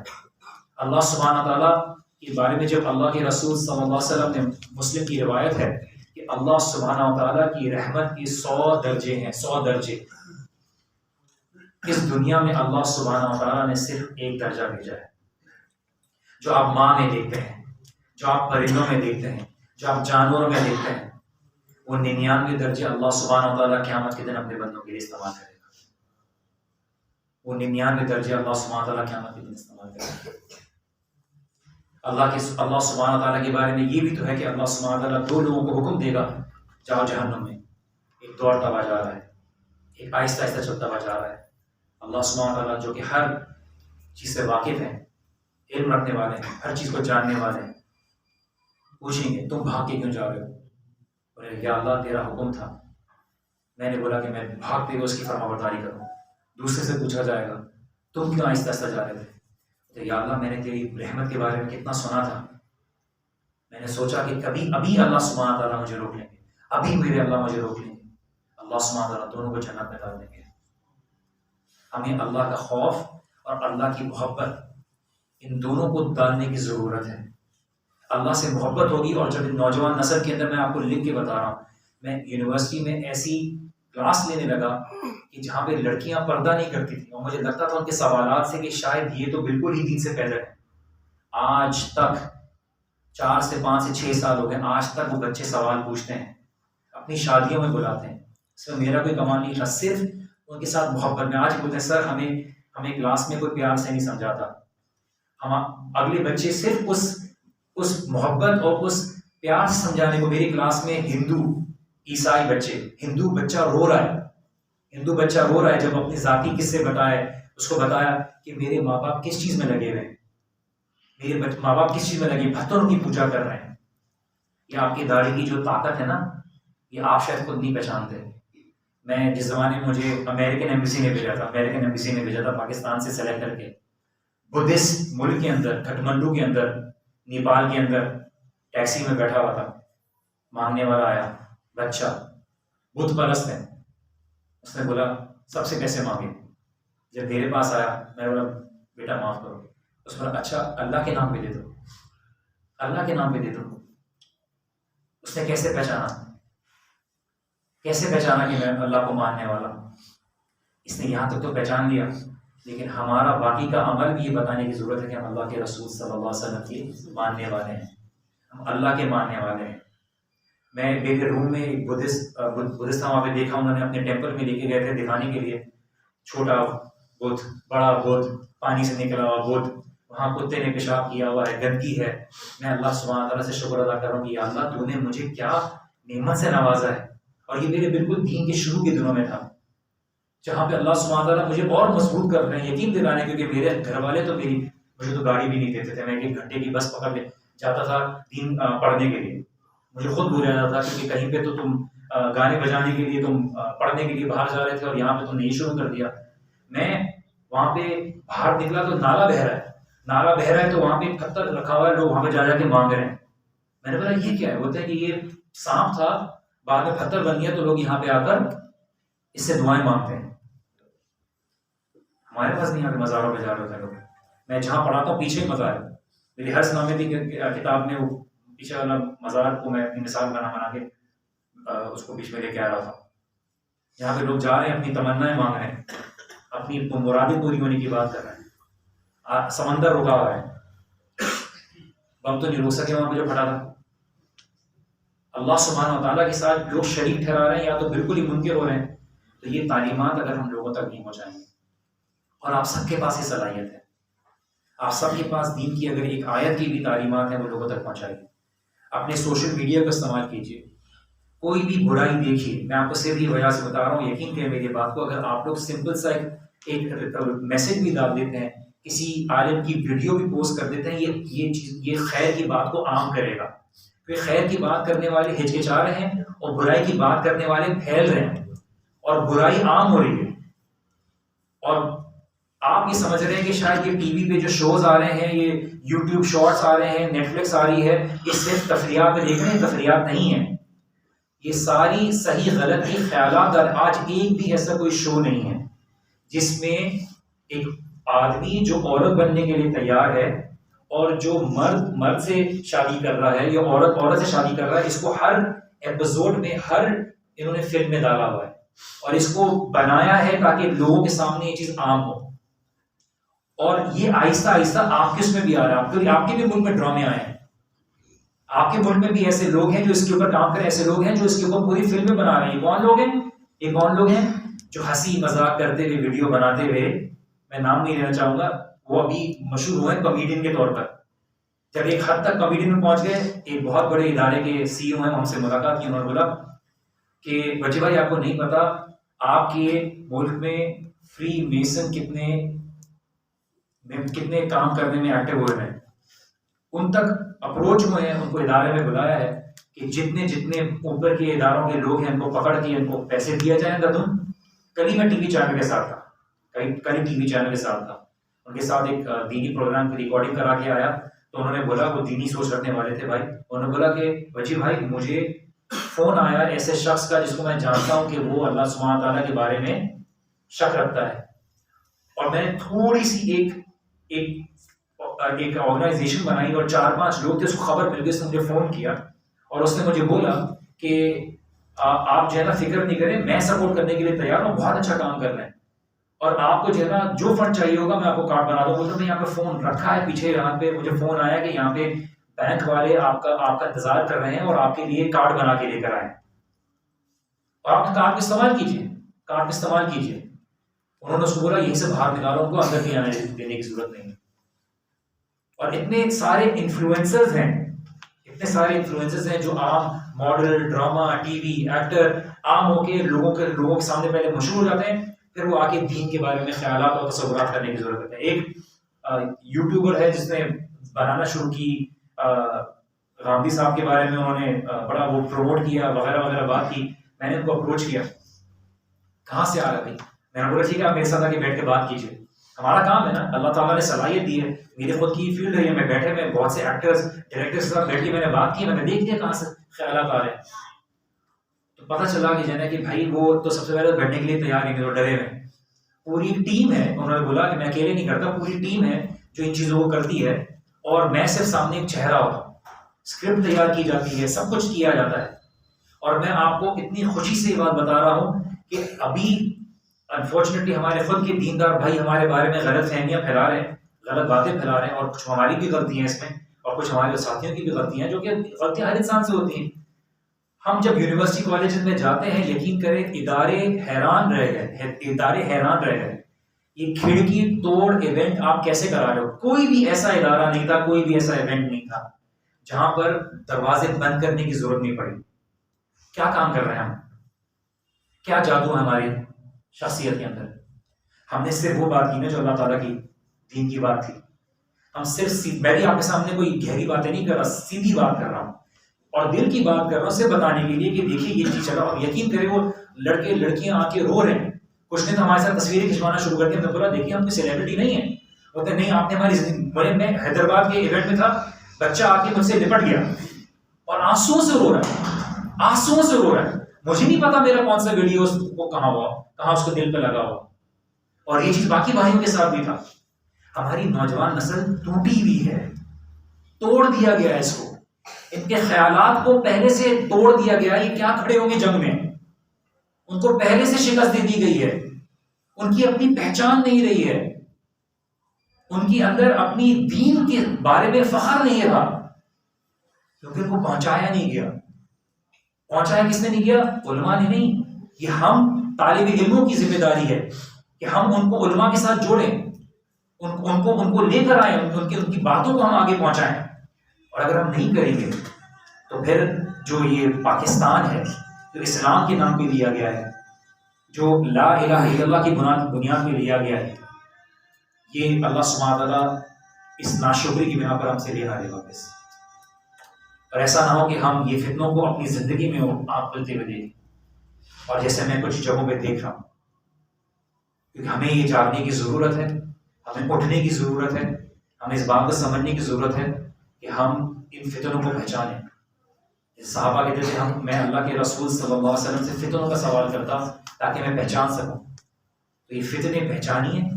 اللہ سبحانہ تعالیٰ کے بارے میں جب اللہ کے رسول صلی اللہ علیہ وسلم نے، مسلم کی روایت ہے کہ اللہ سبحانہ تعالیٰ کی رحمت کی 100 درجے ہیں، 100 درجے۔ اس دنیا میں اللہ سبحانہ تعالیٰ نے صرف ایک درجہ بھیجا ہے، جو آپ ماں میں دیکھتے ہیں، جو آپ پرندوں میں دیکھتے ہیں، جو آپ جانوروں میں دیکھتے ہیں، وہ 99 درجے اللہ سبحانہ تعالیٰ قیامت کے دن اپنے بندوں کے لیے استعمال کرے گا۔ وہ 99 درجے اللہ سبحانہ تعالیٰ قیامت کے دن استعمال کرے گا۔ اللہ سبحانہ تعالیٰ کے بارے میں یہ بھی تو ہے کہ اللہ سبحانہ تعالیٰ 2 لوگوں کو حکم دے گا، جاؤ جہنم میں، ایک دوڑتا ہوا جا رہا ہے، ایک آہستہ آہستہ چلتا ہوا جا رہا ہے۔ اللہ سبحانہ تعالیٰ جو کہ ہر چیز سے واقف ہیں، علم رکھنے والے ہیں، ہر چیز کو جاننے والے ہیں، پوچھیں گے تم بھاگ کے کیوں جا رہے ہو؟ اور یا اللہ تیرا حکم تھا، میں نے بولا کہ میں بھاگتے ہوئے اس کی فرمانبرداری کروں۔ دوسرے سے پوچھا جائے گا تم کیوں آہستہ آہستہ جا رہے تھے؟ تو یا اللہ میں نے تیری رحمت کے بارے میں کتنا سنا تھا، میں نے سوچا کہ کبھی ابھی اللہ سبحانہ تعالیٰ مجھے روک لیں گے، ابھی میرے اللہ مجھے روک لیں گے، اللہ سبحانہ تعالیٰ دونوں کو جنت میں ڈال دیں گے۔ ہمیں اللہ کا خوف اور اللہ کی محبت، ان دونوں کو ڈالنے کی ضرورت ہے۔ اللہ سے محبت ہوگی، اور جب نوجوان نسل کے اندر، میں آپ کو لکھ کے بتا رہا ہوں، میں یونیورسٹی میں ایسی کلاس لینے لگا کہ جہاں پہ لڑکیاں پردہ نہیں کرتی تھیں، اور مجھے لگتا تھا ان کے سوالات سے کہ شاید یہ تو بالکل ہی دین سے پیدل ہے۔ آج تک 4 سے 5 سے 6 سال ہو گئے، آج تک وہ بچے سوال پوچھتے ہیں، اپنی شادیوں میں بلاتے ہیں۔ اس میں میرا کوئی کمال نہیں تھا، صرف ان کے ساتھ محبت میں۔ آج بولتے ہیں سر ہمیں کلاس میں کوئی پیار سے نہیں سمجھاتا۔ ہم اگلے بچے صرف اس محبت اور اس پیار سے سمجھانے کو، میری کلاس میں ہندو عیسائی بچے، ہندو بچہ رو رہا ہے جب اپنی ذاتی قصے بتائے، اس کو بتایا کہ میرے ماں باپ کس چیز میں لگے ہوئے ہیں، میرے ماں باپ کس چیز میں لگے، پتھروں کی پوجا کر رہے ہیں۔ یہ آپ کی داڑھی کی جو طاقت ہے نا، یہ آپ شاید خود نہیں پہچانتے۔ میں جس زمانے میں مجھے امریکن ایمبیسی نے بھیجا تھا پاکستان سے سلیکٹ کر کے، بدھسٹ ملک کے اندر، کھٹمنڈو کے اندر، نیپال کے اندر، ٹیکسی میں بیٹھا ہوا تھا، مانگنے والا آیا، بچہ بت پرست ہے، اس نے بولا سب سے پیسے مانگے۔ جب میرے پاس آیا میں بولا بیٹا معاف کرو، اس نے بولا اچھا اللہ کے نام پہ دے دو، اللہ کے نام پہ دے دو۔ اس نے کیسے پہچانا کہ میں اللہ کو ماننے والا ہوں؟ اس نے یہاں تک تو پہچان لیا، لیکن ہمارا باقی کا عمل بھی یہ بتانے کی ضرورت ہے کہ ہم اللہ کے رسول صلی اللہ علیہ وسلم کے ماننے والے ہیں، ہم اللہ کے ماننے والے ہیں۔ میں میرے روم میں ایک بدھسٹ تھا، وہاں پہ دیکھا انہوں نے اپنے ٹیمپل میں لے کے گئے تھے دکھانے کے لیے، چھوٹا بت، بڑا بت، پانی سے نکلا ہوا بت، وہاں کتے نے پیشاب کیا ہوا ہے، گندگی ہے۔ میں اللہ سبحانہ تعالیٰ سے شکر ادا کر رہا ہوں کہ یا اللہ تو نے مجھے کیا نعمت سے نوازا ہے، اور یہ میرے بالکل دین کے شروع کے دنوں میں تھا، جہاں پہ اللہ سبحانہ تعالیٰ مجھے اور مضبوط کر رہے ہیں، یقین دلانے، کیونکہ میرے گھر والے تو میری مجھے تو گاڑی بھی نہیں دیتے تھے، میں 1 گھنٹے کی بس پکڑ لے جاتا تھا دین پڑھنے کے لیے. مجھے خود برا جاتا تھا کیونکہ کہیں پہ تو تم گانے بجانے کے لیے تم پڑھنے کے لیے باہر جا رہے تھے اور یہاں پہ تم نے یہ شروع کر دیا. میں وہاں پہ باہر نکلا تو نالا بہہ رہا ہے، نالا بہہ رہا ہے تو وہاں پہ پتھر رکھا ہوا ہے، لوگ وہاں پہ جا کے مانگ رہے ہیں. میں نے بولا یہ کیا ہے؟ بولتے ہیں کہ یہ سانپ تھا، بعد میں پتھر بن گیا تو لوگ یہاں پہ آ کر اس سے دعائیں مانگتے ہیں. ہمارے پاس نہیں آ کے مزاروں پہ جا رہے تھے لوگ. میں جہاں پڑھاتا ہوں پیچھے مزار ہے، میری ہر نامے کی کتاب میں وہ پیچھے والا مزار کو میں اپنی مثال بنا کے اس کو بیچ میں لے کے آ رہا تھا. یہاں پہ لوگ جا رہے ہیں، اپنی تمنائیں مانگ رہے ہیں، اپنی مرادیں پوری ہونے کی بات کر رہے ہیں. سمندر رکا ہوا ہے، بم تو نہیں روک سکے وہاں پہ جو پھٹا تھا. اللہ سبحانہ و تعالیٰ کے ساتھ لوگ شریک ٹھہرا رہے ہیں یا تو بالکل ہی منکر ہو رہے ہیں. تو یہ تعلیمات اگر ہم لوگوں تک نہیں پہنچائیں گے، اور آپ سب کے پاس یہ صلاحیت ہے، آپ سب کے پاس دین کی اگر ایک آیت کی بھی تعلیمات ہیں وہ لوگوں تک پہنچائیے. اپنے سوشل میڈیا کا استعمال کیجیے، کوئی بھی برائی دیکھیے. میں آپ کو صرف یہ وجہ سے بتا رہا ہوں، یقین کریں میری بات کو. اگر آپ لوگ سمپل سا ایک میسج بھی ڈال دیتے ہیں، کسی عالم کی ویڈیو بھی پوسٹ کر دیتے ہیں، یہ چیز یہ خیر کی بات کو عام کرے گا. پھر خیر کی بات کرنے والے ہچکچا رہے ہیں اور برائی کی بات کرنے والے پھیل رہے ہیں اور برائی عام ہو رہی ہے. اور آپ یہ سمجھ رہے ہیں کہ شاید یہ ٹی وی پہ جو شوز آ رہے ہیں، یہ یوٹیوب شارٹس آ رہے ہیں، نیٹ فلکس آ رہی ہے، یہ صرف تفریحات میں دیکھ رہے ہیں. تفریحات نہیں ہیں، یہ ساری صحیح غلط کی خیالات. آج ایک بھی ایسا کوئی شو نہیں ہے جس میں ایک آدمی جو عورت بننے کے لیے تیار ہے اور جو مرد سے شادی کر رہا ہے یا عورت سے شادی کر رہا ہے، اس کو ہر ایپیسوڈ میں انہوں نے فلم میں ڈالا ہوا ہے اور اس کو بنایا ہے تاکہ لوگوں کے سامنے یہ چیز عام ہو. اور یہ آہستہ آہستہ آپ کے اس میں بھی آ رہا ہے. آپ کے بھی ملک میں ڈرامے آئے ہیں، آپ کے ملک میں بھی ایسے لوگ ہیں جو اس کے اوپر کام کریں، ایسے لوگ ہیں جو اس کے اوپر پوری فلمیں بنا رہے ہیں. یہ کون لوگ ہیں جو ہنسی مذاق کرتے ہوئے ویڈیو بناتے ہوئے، میں نام نہیں لینا چاہوں گا، وہ ابھی مشہور ہوئے کامیڈین کے طور پر. جب ایک حد تک کامیڈین میں پہنچ گئے، ایک بہت بڑے ادارے کے سی او ہیں، ہم سے ملاقات کی، انہوں نے بولا کہ بچے بھائی آپ کو نہیں پتا آپ کے ملک میں فری میسن کتنے کام کرنے میں ایکٹیو ہوئے ہیں. ان تک اپروچ ہوئے ہیں، ان کو ادارے میں بلایا ہے کہ جتنے اوپر کے اداروں کے لوگ ہیں ان کو پکڑ کے ان کو پیسے دیا جائیں گا. کل ہی میں ٹی وی چینل کے ساتھ تھا، کل ہی ٹی وی چینل کے ساتھ تھا، ان کے ساتھ ایک دینی پروگرام کی ریکارڈنگ کرا کے آیا. تو انہوں نے بولا، وہ دینی سوچ رکھنے والے تھے بھائی، انہوں نے بولا کہ بچی بھائی مجھے فون آیا ایسے شخص کا جس کو میں جانتا ہوں کہ وہ اللہ سبحانہ تعالیٰ کے بارے میں شک رکھتا ہے، اور میں نے تھوڑی سی ایک آرگنائزیشن بنائی اور 4-5 لوگ تھے، اس کو خبر مل گئی، اس نے مجھے فون کیا اور اس نے مجھے بولا کہ آپ جو ہے نا فکر نہیں کریں، میں سپورٹ کرنے کے لیے تیار ہوں، بہت اچھا کام کر رہے ہیں، اور آپ کو جو ہے نا جو فنڈ چاہیے ہوگا میں آپ کو کارڈ بنا دوں. بولتا میں یہاں پہ فون رکھا ہے پیچھے، یہاں پہ مجھے فون آیا کہ یہاں پہ بینک والے آپ کا انتظار کر رہے ہیں اور آپ کے لیے کارڈ بنا کے لے کر آئے، اور آپ کارڈ استعمال کیجیے. انہوں نے اس کو بولا یہیں سے باہر نکالو، ان کو اندر نہیں آنے دینے کی ضرورت نہیں ہے. اور اتنے سارے انفلوئنسرز ہیں جو عام model, drama, T V actor عام ہو کے لوگوں کے سامنے پہلے مشہور ہو جاتے ہیں، پھر وہ آ کے دین کے بارے میں خیالات اور تصورات کرنے کی ضرورت ہے. ایک یوٹیوبر ہے جس نے بنانا شروع کی، غامدی صاحب کے بارے میں انہوں نے بڑا وہ پروموٹ کیا وغیرہ وغیرہ بات کی. میں نے ان کو اپروچ کیا، کہاں سے آ رہا بھائی؟ میں نے بولا ٹھیک ہے آپ میرے ساتھ آ کے بیٹھ کے بات کیجیے، ہمارا کام ہے نا، اللہ تعالیٰ نے صلاحیت دی ہے، میری خود کی فیلڈ ہے، میں بہت سے ایکٹرز ڈائریکٹرز کے ساتھ بیٹھ کے میں نے بات کی، میں نے دیکھ لیا کہاں سے خیالات آ رہے ہیں. تو پتہ چلا کہ جو ہے کہ بھائی وہ تو سب سے پہلے بیٹھنے کے لیے تیار نہیں، وہ ڈرے ہوئے. پوری ٹیم ہے، انہوں نے بولا کہ میں اکیلے نہیں کرتا، پوری ٹیم ہے جو ان چیزوں کو کرتی ہے، اور میں صرف سامنے ایک چہرہ ہوتا ہوں. اسکرپٹ تیار کی جاتی ہے، سب کچھ کیا جاتا ہے. اور میں آپ کو اتنی خوشی سے یہ بات بتا رہا ہوں کہ ابھی انفارچونیٹلی ہمارے خود کے دیندار بھائی ہمارے بارے میں غلط فہمیاں پھیلا رہے ہیں، غلط باتیں پھیلا رہے ہیں، اور کچھ ہماری بھی غلطی ہیں اس میں، اور کچھ ہمارے ساتھیوں کی بھی غلطیاں ہیں، جو کہ غلطیاں ہر انسان سے ہوتی ہیں. ہم جب یونیورسٹی کالجز میں جاتے ہیں، یقین کریں ادارے حیران رہ گئے. یہ کھڑکی توڑ ایونٹ آپ کیسے کرا رہے ہو؟ کوئی بھی ایسا ادارہ نہیں تھا، کوئی بھی ایسا ایونٹ نہیں تھا جہاں پر دروازے بند کرنے کی ضرورت نہیں پڑی. کیا کام کر رہے ہیں ہم؟ کیا جادو ہے ہماری شخصیت کے اندر؟ ہم نے صرف وہ بات کی نا جو اللہ تعالیٰ کی دین کی بات تھی. ہم صرف میں بھی آپ کے سامنے کوئی گہری باتیں نہیں کر رہا، سیدھی بات کر رہا ہوں اور دل کی بات کر رہا ہوں، صرف بتانے کے لیے کہ دیکھیے یہ چیز چلا. اور یقین کریں وہ لڑکے لڑکیاں آ کے رو رہے ہیں. کچھ نے تو ہمارے ساتھ تصویریں کھنچوانا شروع کر دیا. ہم نے بولا دیکھیے ہم کوئی سیلیبریٹی نہیں ہیں. بولتے نہیں آپ نے ہماری زندگی. میں حیدرآباد کے ایونٹ میں تھا، بچہ آ کے مجھ سے لپٹ گیا اور آنسوؤں سے رو رہا ہے، آنسوؤں سے رو رہا ہے. مجھے نہیں پتا میرا کون سا ویڈیو وہ کہاں ہوا، کہاں اس کو دل پہ لگا ہوا. اور یہ چیز باقی بھائیوں کے ساتھ بھی تھا. ہماری نوجوان نسل ٹوٹی ہوئی ہے، توڑ دیا گیا ہے اس کو. ان کے خیالات کو پہلے سے توڑ دیا گیا. یہ کیا کھڑے ہوں گے جنگ میں؟ ان کو پہلے سے شکست دے دی گئی ہے. ان کی اپنی پہچان نہیں رہی ہے. ان کی اندر اپنی دین کے بارے میں فخر نہیں رہا، کیونکہ ان کو پہنچایا نہیں گیا. پہنچایا کس نے نہیں گیا؟ علماء نے نہیں. یہ ہم طالب علموں کی ذمہ داری ہے کہ ہم ان کو علماء کے ساتھ جوڑیں، ان کو لے کر آئیں، ان کی باتوں کو ہم آگے پہنچائیں. اور اگر ہم نہیں کریں گے تو پھر جو یہ پاکستان ہے جو اسلام کے نام پہ لیا گیا ہے، جو لا الہ الا اللہ کی بنیاد پہ لیا گیا ہے، یہ اللہ سبحانہ تعالیٰ اس ناشکری کی بنا پر ہم سے لینا لے واپس. اور ایسا نہ ہو کہ ہم یہ فتنوں کو اپنی زندگی میں آنکھ کھلتے ہوئے دیکھیں. اور جیسے میں کچھ جگہوں پہ دیکھ رہا ہوں، کیونکہ ہمیں یہ جاننے کی ضرورت ہے، ہمیں اٹھنے کی ضرورت ہے، ہمیں اس بات کو سمجھنے کی ضرورت ہے کہ ہم ان فتنوں کو پہچانیں. صحابہ کہتے تھے میں اللہ کے رسول صلی اللہ علیہ وسلم سے فتنوں کا سوال کرتا تاکہ میں پہچان سکوں. تو یہ فتنے پہچانی ہیں،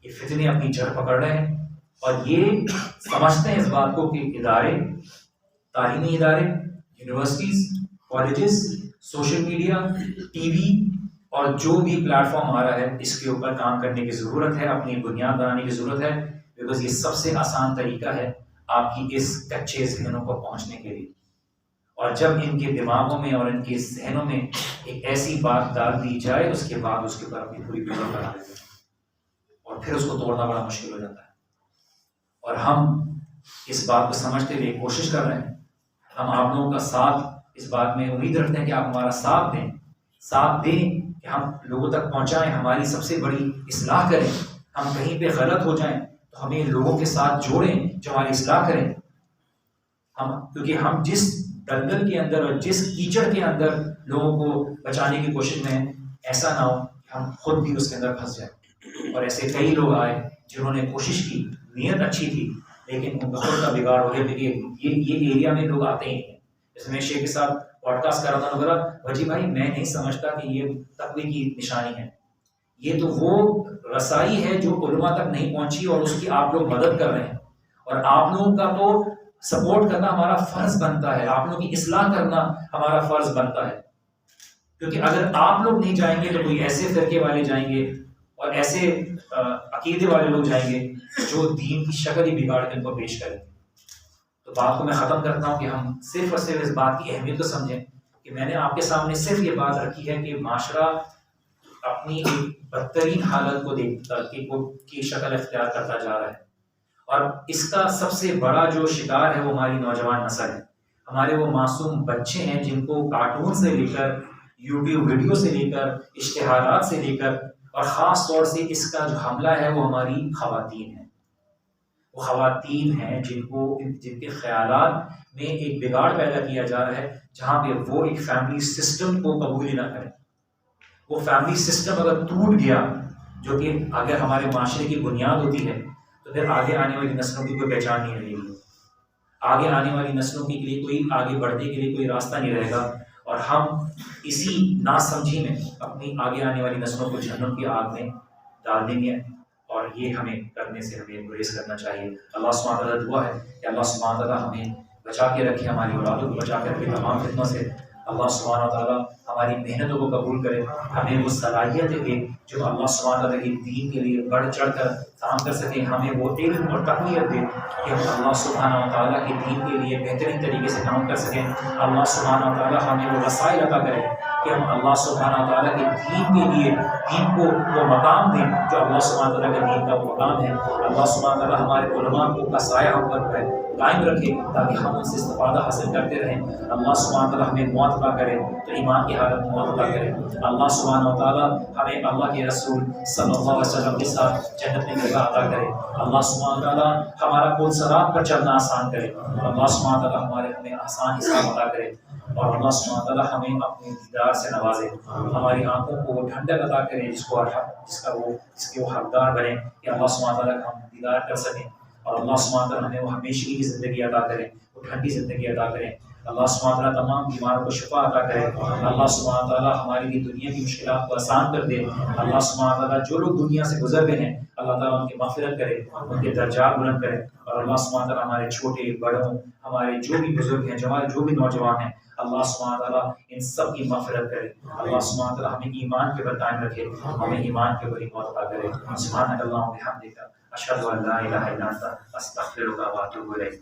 یہ فتنے اپنی جڑ پکڑ رہے ہیں. اور یہ سمجھتے ہیں اس بات کو کہ ادارے، تعلیمی ادارے، universities, colleges, social media, T V اور جو بھی پلیٹ فارم آ رہا ہے، اس کے اوپر کام کرنے کی ضرورت ہے، اپنی بنیاد بنانے کی ضرورت ہے. بیکاز یہ سب سے آسان طریقہ ہے آپ کی اس کچے ذہنوں کو پہنچنے کے لیے. اور جب ان کے دماغوں میں اور ان کے ذہنوں میں ایک ایسی بات ڈال دی جائے، اس کے بعد اس کے اوپر اپنی پوری بنا بنا دیتے ہیں اور پھر اس کو توڑنا بڑا مشکل ہو جاتا ہے. اور ہم اس بات کو سمجھتے ہوئے کوشش کر رہے ہیں. ہم آپ لوگوں کا ساتھ اس بات میں امید رکھتے ہیں کہ آپ ہمارا ساتھ دیں کہ ہم لوگوں تک پہنچائیں، ہماری سب سے بڑی اصلاح کریں. ہم کہیں پہ غلط ہو جائیں تو ہمیں لوگوں کے ساتھ جوڑیں جو ہماری اصلاح کریں. کیونکہ ہم جس دلدل کے اندر اور جس کیچڑ کے اندر لوگوں کو بچانے کی کوشش میں، ایسا نہ ہو کہ ہم خود بھی اس کے اندر پھنس جائیں. اور ایسے کئی لوگ آئے جنہوں نے کوشش کی، نیت اچھی تھی، لیکن ان کا خود کا بگاڑ ہو گیا. کیونکہ یہ ایریا میں لوگ آتے ہی ہیں. جیسے میں شیخ کے ساتھ پوڈ کاسٹ کر رہا تھا، بولا وجی بھائی میں نہیں سمجھتا کہ یہ تقوی کی نشانی ہے. یہ تو وہ رسائی ہے جو علماء تک نہیں پہنچی اور اس کی آپ لوگ مدد کر رہے ہیں. اور آپ لوگوں کا تو سپورٹ کرنا ہمارا فرض بنتا ہے، آپ لوگوں کی اصلاح کرنا ہمارا فرض بنتا ہے. کیونکہ اگر آپ لوگ نہیں جائیں گے تو کوئی ایسے فرقے والے جائیں گے اور ایسے عقیدے والے لوگ جائیں گے جو دین کی شکل ہی بگاڑ کے ان کو پیش کریں. تو بات کو میں ختم کرتا ہوں کہ ہم صرف اور صرف اس بات کی اہمیت کو سمجھیں کہ میں نے آپ کے سامنے صرف یہ بات رکھی ہے کہ معاشرہ اپنی ایک بدترین حالت کو دیکھتا کی شکل اختیار کرتا جا رہا ہے. اور اس کا سب سے بڑا جو شکار ہے وہ ہماری نوجوان نسل ہے. ہمارے وہ معصوم بچے ہیں جن کو کارٹون سے لے کر، یوٹیوب ویڈیو سے لے کر، اشتہارات سے لے کر، اور خاص طور سے اس کا جو حملہ ہے وہ ہماری خواتین ہیں. وہ خواتین ہیں جن کے خیالات میں ایک بگاڑ پیدا کیا جا رہا ہے، جہاں پہ وہ ایک فیملی سسٹم کو قبول ہی نہ کریں. وہ فیملی سسٹم اگر ٹوٹ گیا، جو کہ اگر ہمارے معاشرے کی بنیاد ہوتی ہے، تو پھر آگے آنے والی نسلوں کی کوئی پہچان نہیں رہے گی. آگے آنے والی نسلوں کے لیے کوئی آگے بڑھنے کے لیے کوئی راستہ نہیں رہے گا. اور ہم اسی ناسمجھی میں اپنی آگے آنے والی نسلوں کو جہنم کی آگ میں ڈال دیں گے. اور یہ ہمیں کرنے سے ہمیں گریز کرنا چاہیے. اللہ سبحانہ تعالیٰ دعا ہے کہ اللہ سبحانہ تعالیٰ ہمیں بچا کے رکھے، ہماری اولادوں کو بچا کے رکھے تمام فتنوں سے. اللہ سبحانہ تعالیٰ ہماری محنتوں کو قبول کرے، ہمیں وہ صلاحیت دے جو اللہ سبحانہ تعالیٰ کے دین کے لیے بڑھ چڑھ کر کام کر سکیں. ہمیں وہ علم اور تقویت دے کہ ہم اللہ سبحانہ تعالیٰ کے دین کے لیے بہترین طریقے سے کام کر سکیں. اللہ سبحانہ تعالیٰ ہمیں وہ وسائل عطا کرے کہ ہم اللہ سبحانہ تعالیٰ کے دین کے لیے دین کو وہ مقام دیں جو اللہ سبحانہ تعالیٰ کے دین کا وہ مقام ہے. اللہ سبحانہ تعالیٰ ہمارے علماء کو کا سایہ ہم پر قائم رکھے تاکہ ہم ان سے استفادہ حاصل کرتے رہیں. اللہ سبحانہ تعالیٰ ہمیں موت عطا کرے تو ایمان کی حالت میں موت عطا کرے. اللہ سبحانہ تعالیٰ ہمیں اللہ کے رسول صلی اللہ علیہ وسلم کے ساتھ جنت میں جگہ عطا کرے. اللہ سبحانہ تعالیٰ ہمارا پل صراط پر چلنا آسان کرے. اللہ سبحانہ تعالیٰ ہمیں آسان حساب عطا کرے. اور اللہ سبحانہ تعالیٰ ہمیں اپنے دیدار سے نوازے. ہماری آنکھوں کو وہ ٹھنڈک عطا کرے جس کے وہ حقدار بنے کہ اللہ سبحانہ تعالیٰ کا ہم دیدار کر سکیں. اور اللہ سبحانہ تعالیٰ ہمیں وہ ہمیشہ کی زندگی عطا کرے, وہ ٹھنڈی زندگی عطا کرے. اللہ سبحانہ تعالیٰ تمام بیماروں کو شفا عطا کرے. اللہ سبحانہ تعالیٰ ہمارے لیے دنیا کی مشکلات کو آسان کر دے. اللہ سبحانہ تعالیٰ جو لوگ دنیا سے گزر گئے ہیں اللہ تعالیٰ ان کی مغفرت کرے, ان کے درجات بلند کرے. اور اللہ سبحانہ تعالیٰ ہمارے چھوٹے بڑوں, ہمارے جو بھی بزرگ ہیں, جو بھی نوجوان ہیں, اللہ سبحانہ تعالیٰ ان سب کی مغفرت کرے. اللہ سبحانہ تعالیٰ ہمیں ایمان کے اوپر قائم رکھے, ہمیں ایمان کے اوپر موت عطا کرے. سبحانک اللہم و بحمدک اشہد ان لا الہ الا انت استغفرک و اتوب الیک.